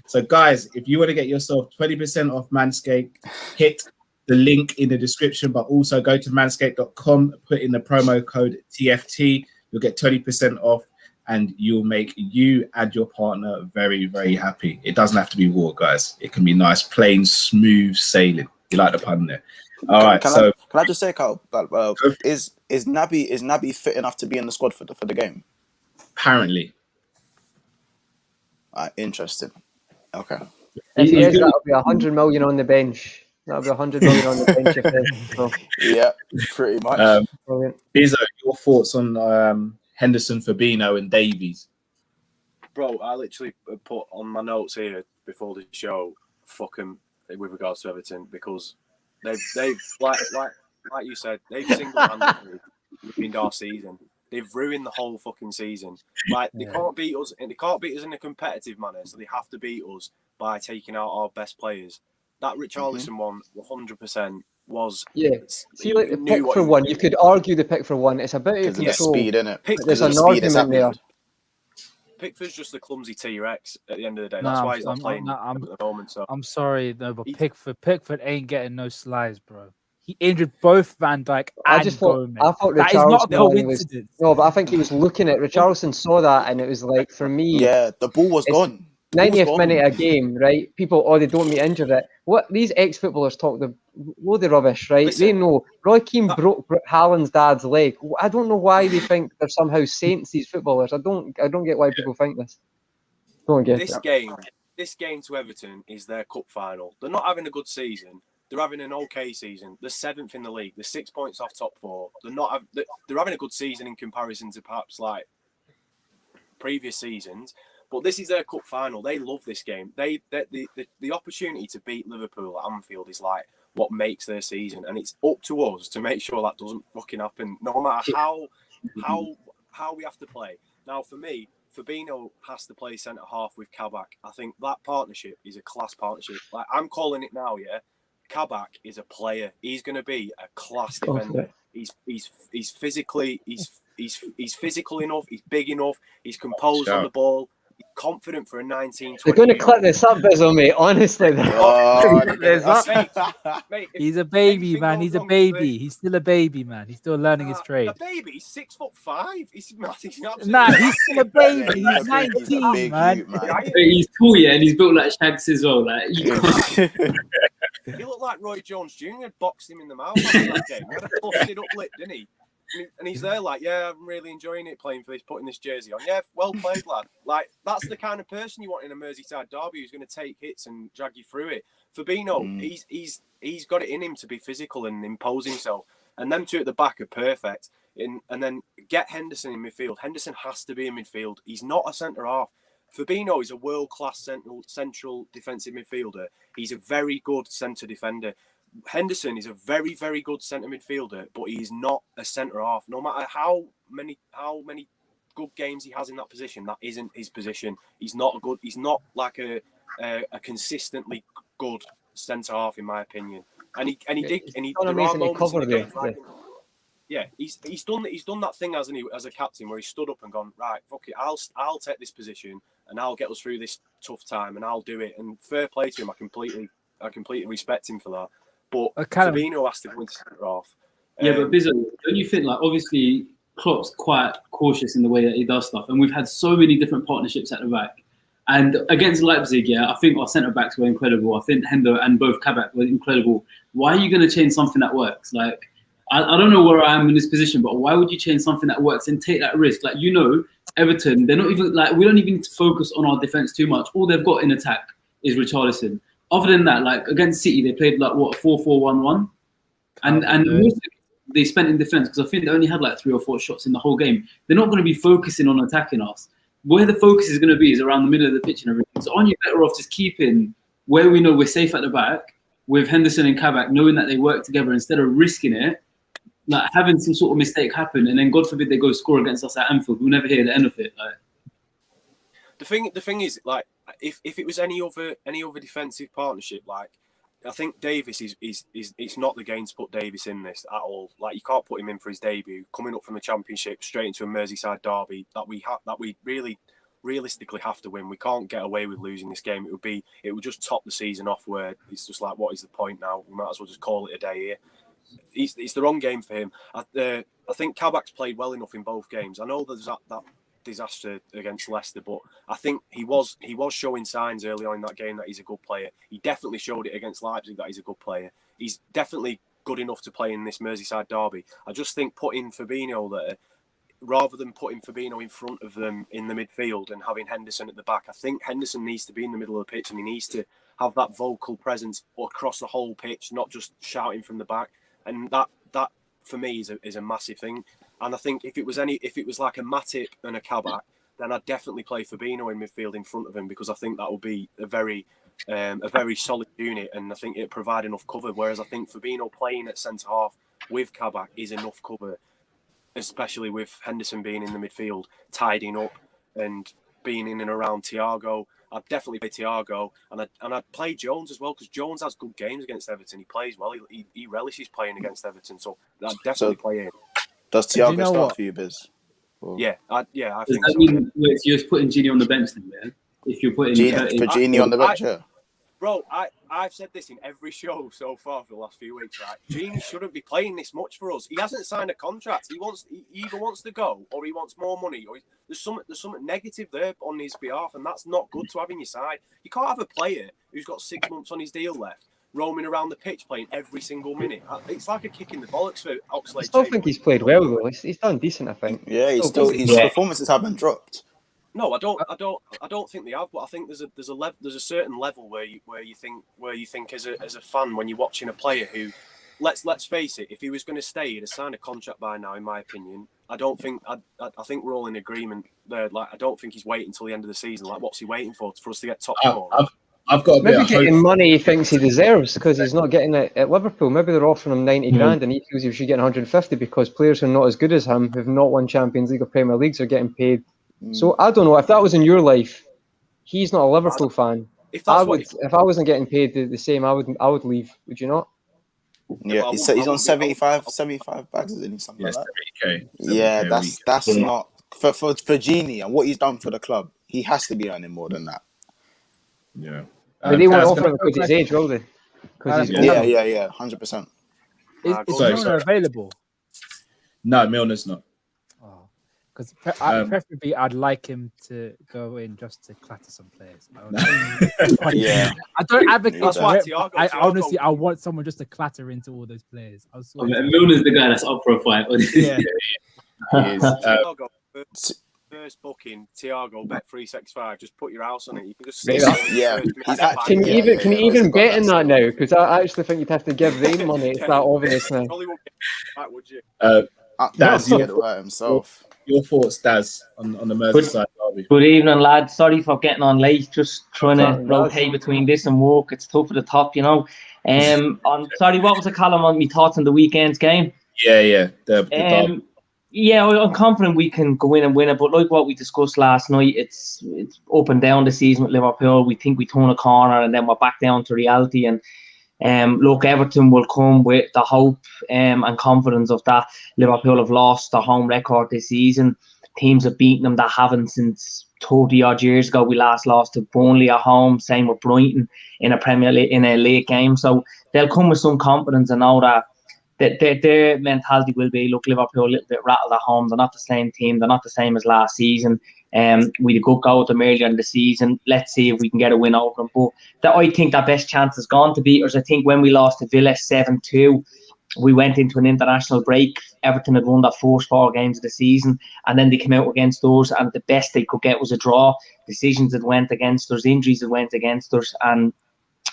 So, guys, if you want to get yourself 20% off Manscaped, hit the link in the description, but also go to manscaped.com, put in the promo code TFT. You'll get 20% off, and you'll make you and your partner very, very happy. It doesn't have to be war, guys. It can be nice, plain, smooth sailing. You like the pun there? All right. Can I just say, Carl, is Naby fit enough to be in the squad for the game? Apparently. Interesting. Okay. If he is, that'll be 100 million on the bench. That'll be 100 million on the bench if it is. Yeah, pretty much. Bizzo, your thoughts on Henderson, Fabinho, and Davies? Bro, I literally put on my notes here before the show, fuck them with regards to Everton, because they've like you said, they've single-handedly ruined our season. They've ruined the whole fucking season. Like, they can't beat us, and they can't beat us in a competitive manner, so they have to beat us by taking out our best players. That Richarlison one, 100%, was... Yeah. See, like the pick for one, you could argue the pick for one. It's about because of the speed, innit? There's an argument there. Pickford's just a clumsy T-Rex at the end of the day. That's why he's not playing at the moment. So I'm sorry, no, but Pickford ain't getting no slides, bro. He injured both Van Dijk and Gomez. I thought that is not a coincidence. No, but I think he was looking at Richarlison, saw that, and it was like, for me... Yeah, the ball was gone. 90th minute a game, right? People, they don't meet injured it. What these ex-footballers talk the load of rubbish, right? Listen, they know Roy Keane broke Haaland's dad's leg. I don't know why they think they're somehow saints, these footballers. I don't get why people think this. Don't get it. This game to Everton is their cup final. They're not having a good season. They're having an okay season. They're 7th in the league. They're 6 points off top 4. They're having a good season in comparison to perhaps like previous seasons. But this is their cup final. They love this game. The opportunity to beat Liverpool at Anfield is like what makes their season, and it's up to us to make sure that doesn't fucking happen. No matter how we have to play. Now, for me, Fabinho has to play centre half with Kabak. I think that partnership is a class partnership. Like, I'm calling it now. Yeah, Kabak is a player. He's going to be a class defender. He's physically he's physical enough. He's big enough. He's composed on the ball. confident for a 19. They're going to clip this up, Bizzle, mate. Honestly, Mate, he's a baby, anything man. goes He's a wrong with baby. He's still a baby, man. He's still learning his trade. A baby, he's 6'5". He's absolutely Nah, he's still a baby. Yeah, He's 19, man. youth, man. He's tall, yeah, and he's built like Shags as well. Like, you can't... He looked like Roy Jones Jr. boxed him in the mouth after that game. He had a busted up lip, didn't he? And he's there like, yeah, I'm really enjoying it playing for this, putting this jersey on. Yeah, well played, lad. Like, that's the kind of person you want in a Merseyside derby who's going to take hits and drag you through it. Fabinho, he's got it in him to be physical and impose himself. And them two at the back are perfect. And then get Henderson in midfield. Henderson has to be in midfield. He's not a centre-half. Fabinho is a world-class central defensive midfielder. He's a very good centre defender. Henderson is a very, very good centre midfielder, but he is not a centre-half. No matter how many good games he has in that position, that isn't his position. He's not like a consistently good centre-half, in my opinion. And yeah, he's done that thing, hasn't he, as a captain, where he stood up and gone, right, fuck it, I'll take this position and I'll get us through this tough time and I'll do it. And fair play to him, I completely respect him for that. But Fabinho has to go into centre half. Yeah, but Bizzo, don't you think, like, obviously Klopp's quite cautious in the way that he does stuff, and we've had so many different partnerships at the back. And against Leipzig, yeah, I think our centre backs were incredible. I think Hendo and both Kabak were incredible. Why are you going to change something that works? Like, I don't know where I am in this position, but why would you change something that works and take that risk? Like, Everton, they're not even like, we don't even need to focus on our defence too much. All they've got in attack is Richarlison. Other than that, like against City, they played like what 4-4-1-1, and most they spent in defence because I think they only had like 3 or 4 shots in the whole game. They're not going to be focusing on attacking us. Where the focus is going to be is around the middle of the pitch and everything. So aren't you better off just keeping where we know we're safe at the back with Henderson and Kabak, knowing that they work together instead of risking it, like having some sort of mistake happen, and then God forbid they go score against us at Anfield, we'll never hear the end of it. Like, the thing is, like, if it was any other defensive partnership, like, I think Davis is it's not the game to put Davis in this at all. Like, you can't put him in for his debut, coming up from the Championship straight into a Merseyside derby that we really realistically have to win. We can't get away with losing this game. It would just top the season off where it's just like, what is the point now? We might as well just call it a day here. It's the wrong game for him. I think Kabak's played well enough in both games. I know there's that disaster against Leicester, but I think he was showing signs early on in that game that he's a good player. He definitely showed it against Leipzig that he's a good player. He's definitely good enough to play in this Merseyside derby. I just think putting Fabinho there, rather than putting Fabinho in front of them in the midfield and having Henderson at the back, I think Henderson needs to be in the middle of the pitch and he needs to have that vocal presence across the whole pitch, not just shouting from the back. And that for me is a massive thing. And I think if it was like a Matip and a Kabak, then I'd definitely play Fabinho in midfield in front of him, because I think that would be a very solid unit, and I think it'd provide enough cover. Whereas I think Fabinho playing at centre half with Kabak is enough cover, especially with Henderson being in the midfield, tidying up and being in and around Thiago. I'd definitely play Thiago, and I'd play Jones as well, because Jones has good games against Everton. He plays well. He relishes playing against Everton, so I'd definitely play him. Does Thiago start for you, Biz? Or... Yeah, I think that so. Mean, you're just putting Gini on the bench then, man? If you're putting Gini on the bench, Bro, I've said this in every show so far for the last few weeks, right? Gini shouldn't be playing this much for us. He hasn't signed a contract. He either wants to go or he wants more money. Or there's something negative there on his behalf, and that's not good to have in your side. You can't have a player who's got 6 months on his deal left, roaming around the pitch playing every single minute. It's like a kick in the bollocks for Oxlade. I still think he's played well though. He's done decent, I think. Yeah, his performances haven't dropped. No, I don't think they have. But I think there's a certain level where you think as a fan, when you're watching a player who, let's face it, if he was going to stay, he'd have signed a contract by now. In my opinion, I think we're all in agreement there. Like, I don't think he's waiting until the end of the season. Like, what's he waiting for us to get top four? I've got maybe getting money he thinks he deserves because he's not getting it at Liverpool. Maybe they're offering him 90 grand and he feels he should get 150 because players who are not as good as him, who've not won Champions League or Premier Leagues, are getting paid. So I don't know if that was in your life. He's not a Liverpool fan. If I wasn't getting paid the same, I would leave. Would you not? Yeah, he's on 75 bags, isn't he? Something like that. 70K. Yeah, that's not for Gini and what he's done for the club. He has to be earning more than that. Yeah. But they won't Daz, offer him because his age, will they? Because he's Yeah. older. Yeah, 100%. Is Sorry, Milner available? No, Milner's not. Oh, because preferably I'd like him to go in just to clatter some players. Yeah. I don't advocate. That's why it, Thiago, I Thiago- honestly, I want someone just to clatter into all those players. I swear. Milner's the guy that's up for a fight. Yeah. He is. Thiago, first booking, Thiago bet 365. Just put your house on it. You can just Right, say, yeah. He's Can you even can you even basically bet in that now? Because I actually think you'd have to give Rain money. It's that obvious now. Probably won't get back, would you? That's scared to hurt himself. Your thoughts, Daz, on the Merseyside Derby? Good evening, lads. Sorry for getting on late. Just trying to Sorry, rotate between this and work. It's tough at the top, you know. I'm sorry. What was the column on me thoughts on the weekend's game? Yeah. The derby. Yeah, I'm confident we can go in and win it. But like what we discussed last night, it's up and down the season with Liverpool. We think we turn a corner and then we're back down to reality. And look, Everton will come with the hope and confidence of that. Liverpool have lost their home record this season. Teams have beaten them that haven't since 30 odd years ago. We last lost to Burnley at home. Same with Brighton in a Premier League, in a late game. So they'll come with some confidence and know that their mentality will be, look, Liverpool a little bit rattled at home. They're not the same team. They're not the same as last season. We had a good go with them earlier in the season. Let's see if we can get a win over them. But I think that best chance has gone to beaters. I think when we lost to Villa 7-2, we went into an international break. Everton had won their first 4 games of the season, and then they came out against us, and the best they could get was a draw. Decisions that went against us, injuries that went against us, and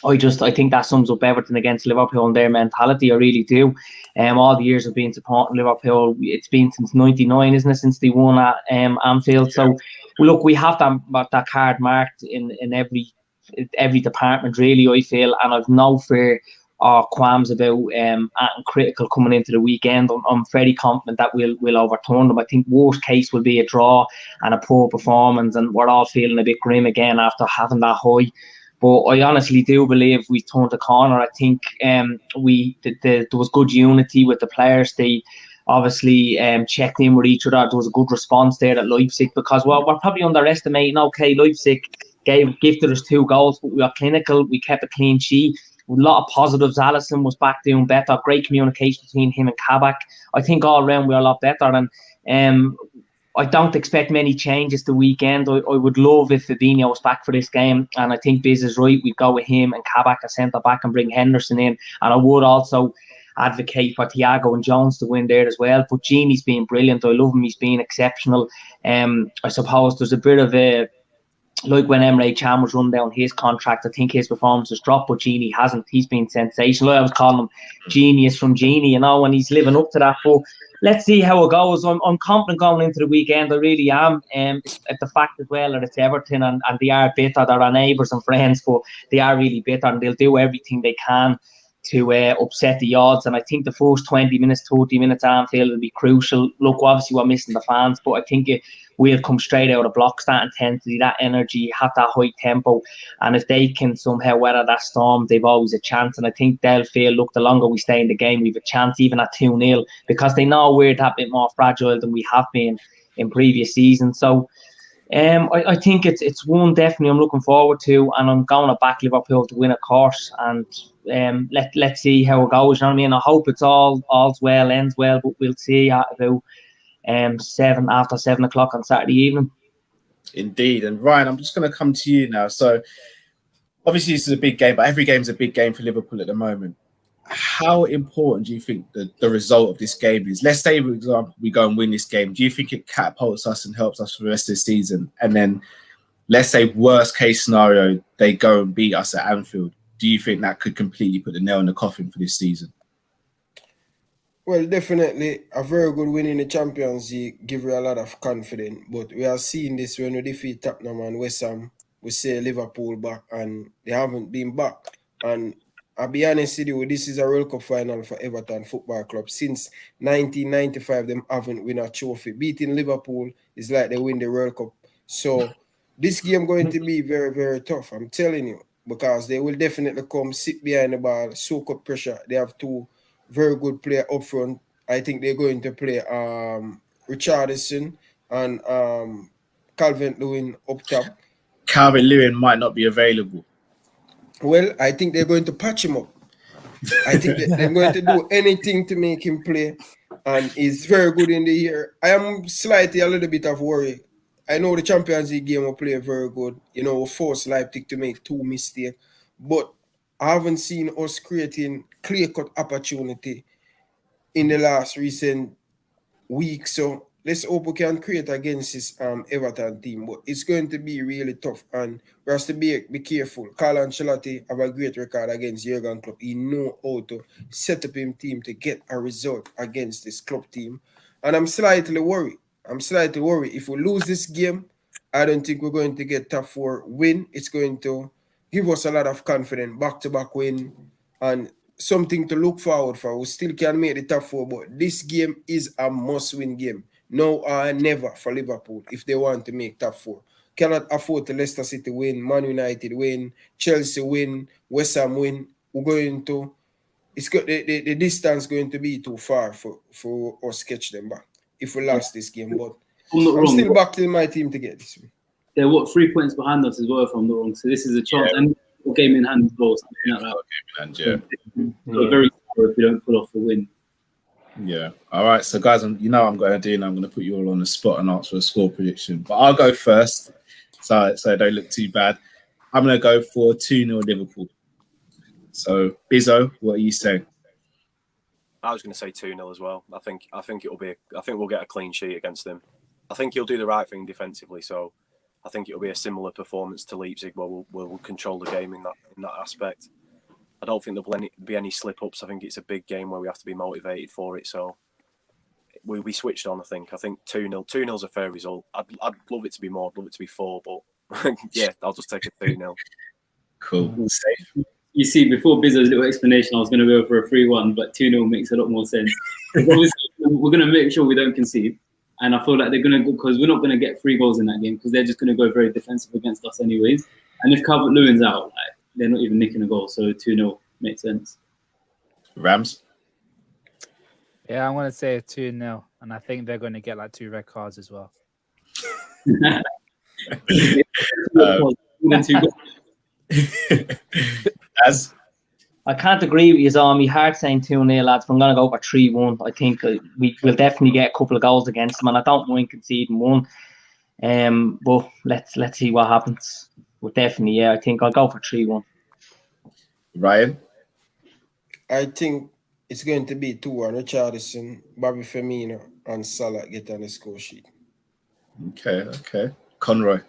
I think that sums up Everton against Liverpool and their mentality. I really do. All the years I've been supporting Liverpool, it's been since '99, isn't it? Since they won at Anfield. So look, we have that card marked in every department, really, I feel, and I've no fear or qualms about acting critical coming into the weekend. I'm very confident that we'll overturn them. I think worst case will be a draw and a poor performance, and we're all feeling a bit grim again after having that high. But I honestly do believe we turned the corner. I think there was good unity with the players. They obviously checked in with each other. There was a good response there at Leipzig, because we're probably underestimating. Okay, Leipzig gifted us 2 goals, but we were clinical. We kept a clean sheet. A lot of positives. Alisson was back doing better. Great communication between him and Kabak. I think all around we were a lot better. And I don't expect many changes the weekend. I would love if Fabinho was back for this game, and I think Biz is right. We'd go with him and Kabak as centre back and bring Henderson in. And I would also advocate for Thiago and Jones to win there as well. But Gini's been brilliant. I love him. He's been exceptional. I suppose there's a bit of a, like when Emre Can was run down his contract, I think his performance has dropped, but Gini hasn't. He's been sensational. I was calling him genius from Gini, you know, and he's living up to that. But let's see how it goes. I'm confident going into the weekend. I really am. It's the fact as well that it's Everton and they are bitter. They're our neighbours and friends, but they are really bitter, and they'll do everything they can to upset the odds. And I think the first 20 minutes, 30 minutes at Anfield will be crucial. Look, obviously we're missing the fans, but I think we'll come straight out of blocks, that intensity, that energy, have that high tempo. And if they can somehow weather that storm, they've always a chance. And I think they'll feel, look, the longer we stay in the game, we've a chance, even at 2-0, because they know we're that bit more fragile than we have been in previous seasons. So I think it's one definitely I'm looking forward to, and I'm going to back Liverpool to win a course. And let's see how it goes. You know what I mean? I hope it's all's well, ends well, but we'll see at about 7 o'clock on Saturday evening. Indeed. And Ryan, I'm just going to come to you now. So obviously this is a big game, but every game is a big game for Liverpool at the moment. How important do you think the result of this game is? Let's say, for example, we go and win this game. Do you think it catapults us and helps us for the rest of the season? And then let's say worst case scenario, they go and beat us at Anfield. Do you think that could completely put the nail in the coffin for this season? Well, definitely a very good win in the Champions League give you a lot of confidence. But we are seeing this when we defeat Tottenham and West Ham. We say Liverpool back, and they haven't been back. And I'll be honest with you, this is a World Cup final for Everton Football Club. Since 1995, they haven't won a trophy. Beating Liverpool is like they win the World Cup. So this game going to be very, very tough, I'm telling you, because they will definitely come, sit behind the ball, soak up pressure. They have 2 very good players up front. I think they're going to play Richarlison and Calvert-Lewin up top. Calvert-Lewin might not be available. Well, I think they're going to patch him up. I think they're going to do anything to make him play, and he's very good in the air. I am slightly a little bit of worry. I know the Champions League game will play very good. You know, force Leipzig to make 2 mistakes, but I haven't seen us creating clear-cut opportunity in the last recent week. So let's hope we can create against this Everton team. But it's going to be really tough, and we have to be careful. Carlo Ancelotti have a great record against Jurgen Klopp. He know how to set up his team to get a result against this club team. And I'm slightly worried. If we lose this game, I don't think we're going to get top 4 win. It's going to give us a lot of confidence, back-to-back win, and something to look forward for. We still can make the top 4, but this game is a must-win game. No or never for Liverpool if they want to make top 4. Cannot afford to Leicester City win, Man United win, Chelsea win, West Ham win. We're going to, it's got the distance going to be too far for us to catch them back if we lost this game. But I'm still backing my team to get this one. They're 3 points behind us as well, if I'm not wrong. So this is a chance. And game in hand as well. Something like that. So very sorry if we don't pull off the win. Yeah. All right. So, guys, I'm going to do, and I'm going to put you all on the spot and ask for a score prediction. But I'll go first, so it don't look too bad. I'm going to go for 2-0 Liverpool. So, Bizzo, what are you saying? I was going to say 2-0 as well. I think we'll get a clean sheet against them. I think he'll do the right thing defensively. So, I think it'll be a similar performance to Leipzig, where we'll control the game in that aspect. I don't think there'll be any slip-ups. I think it's a big game where we have to be motivated for it. So we'll be switched on, I think. I think 2-0. 2-0's a fair result. I'd love it to be more. I'd love it to be 4, but yeah, I'll just take a 2-0. Cool. Safe. You see, before Bizzo's little explanation, I was going to go for a 3-1, but 2-0 makes a lot more sense. Obviously, we're going to make sure we don't concede. And I feel like they're going to, because we're not going to get 3 goals in that game, because they're just going to go very defensive against us anyways. And if Calvert-Lewin's out, they're not even nicking a goal, so 2-0 makes sense. Rams? Yeah, I'm going to say 2-0, and I think they're going to get 2 red cards as well. As I can't agree with you, on my heart saying 2-0, lads, but I'm going to go for 3-1. I think we'll definitely get a couple of goals against them, and I don't mind conceding 1. But let's see what happens. But definitely, I think I'll go for 3-1. Ryan? I think it's going to be 2-1. Richarlison, Bobby Firmino, and Salah get on the score sheet. Okay. Conroy?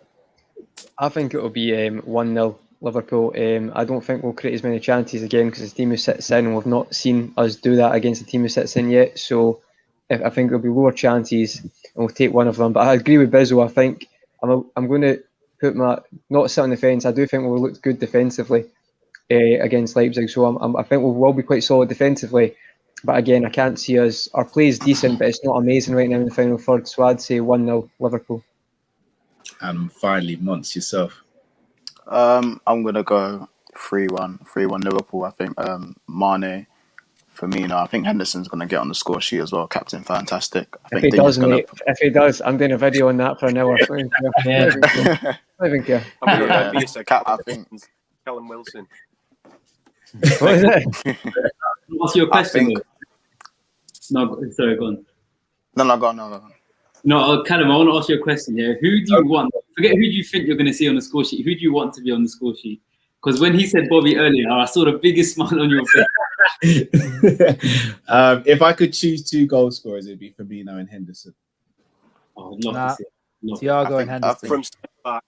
I think it'll be 1-0 Liverpool. I don't think we'll create as many chances again because the team who sits in, and we've not seen us do that against the team who sits in yet. So I think there'll be lower chances, and we'll take one of them. But I agree with Bizzo. I think I'm going to not sit on the fence. I do think we'll look good defensively against Leipzig. So I think we will be quite solid defensively. But again, I can't see us. Our play is decent, but it's not amazing right now in the final third. So I'd say 1-0 Liverpool. And finally, Mons, yourself. I'm gonna go 3-1 Liverpool. I think Mane, Firmino. I think Henderson's gonna get on the score sheet as well. Captain fantastic. If he does, I'm doing a video on that for an hour. I think yeah. I think Callum Wilson. What is it? What's your question? No, sorry, go on. No, go on. No, Callum, I want to ask you a question here. Who do you want? Forget who do you think you're going to see on the score sheet. Who do you want to be on the score sheet? Because when he said Bobby earlier, I saw the biggest smile on your face. If I could choose 2 goal scorers, it'd be Firmino and Henderson. Oh, I'd love to see it. Thiago and Henderson. From back.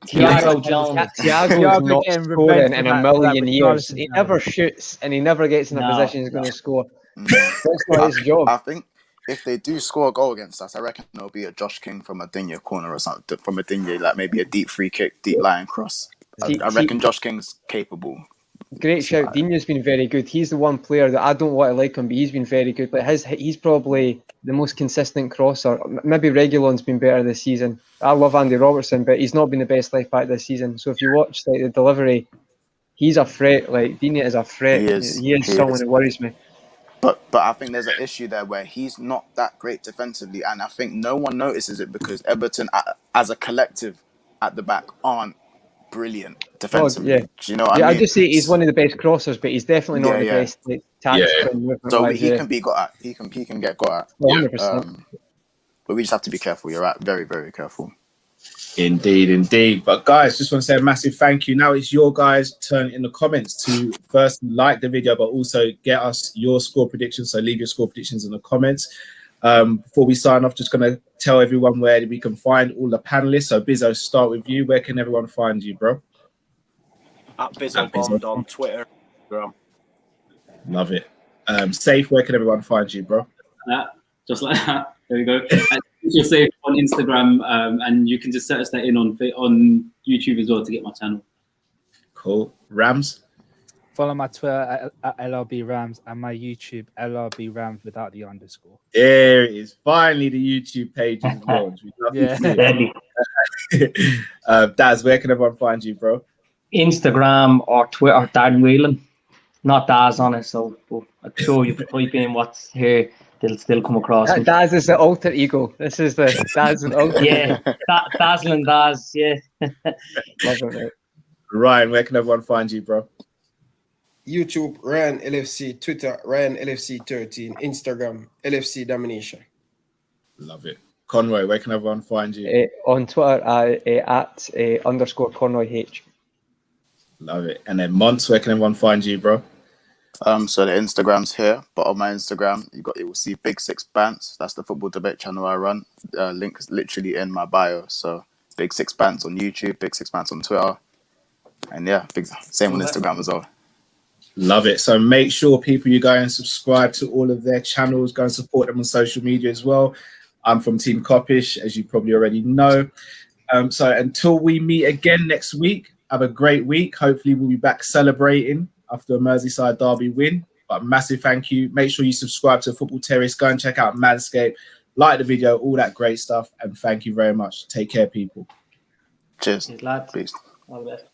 Thiago Jones. Thiago's not scoring in a million years. He never shoots, and he never gets in a position he's going to score. That's not his job. I think if they do score a goal against us, I reckon it'll be a Josh King from a Digne corner or something. From a Digne, like maybe a deep free kick, deep line cross. I reckon Josh King's capable. Great shout. Digne's been very good. He's the one player that I don't want to like him, but he's been very good. But he's probably the most consistent crosser. Maybe Reguilon's been better this season. I love Andy Robertson, but he's not been the best left back this season. So if you watch the delivery, he's a threat. Digne is a threat. He is someone who worries me. But I think there's an issue there where he's not that great defensively, and I think no one notices it because Everton, as a collective at the back, aren't brilliant defensively. yeah. Do you know what Yeah, I I mean? just say he's one of the best crossers, but he's definitely not Yeah, the yeah. best like, tactical movement. So wise, he can be got at. He can get got at. 100%. But we just have to be careful. You're right. Very, very careful. Indeed. But guys, just want to say a massive thank you. Now it's your guys' turn in the comments to first like the video, but also get us your score predictions. So leave your score predictions in the comments. Before we sign off, just going to tell everyone where we can find all the panelists. So Bizzo, start with you. Where can everyone find you, bro? At BizzoBond on Twitter, Instagram. Love it. Safe, where can everyone find you, bro? Just like that. There we go. Just Safe on Instagram, and you can just search that in on YouTube as well to get my channel. Cool. Rams? Follow my Twitter at LRB Rams and my YouTube LRB Rams without the underscore. There it is. Finally, the YouTube page is launched. Daz, where can everyone find you, bro? Instagram or Twitter, Darren Whelan. Not Daz on it, so I'm sure you type in what's here, they'll still come across. Daz is the alter ego. This is the Daz and alter ego. Dazzling Daz, yeah. Love it, mate. Ryan, where can everyone find you, bro? YouTube, Ryan LFC, Twitter, Ryan LFC 13, Instagram, LFC Domination. Love it. Conroy, where can everyone find you? On Twitter, at underscore Conroy H. Love it. And then Monts, where can everyone find you, bro? So the Instagram's here, but on my Instagram, you will see Big Six Bants. That's the football debate channel I run. Link is literally in my bio. So Big Six Bants on YouTube, Big Six Bants on Twitter, and yeah, same on Instagram as well. Love it. So make sure people you go and subscribe to all of their channels. Go and support them on social media as well. I'm from Team Coppish, as you probably already know. So until we meet again next week, have a great week. Hopefully we'll be back celebrating after a Merseyside Derby win. But massive thank you. Make sure you subscribe to Football Terrace. Go and check out Manscaped. Like the video, all that great stuff. And thank you very much. Take care, people. Cheers. Lads. Peace. All the best.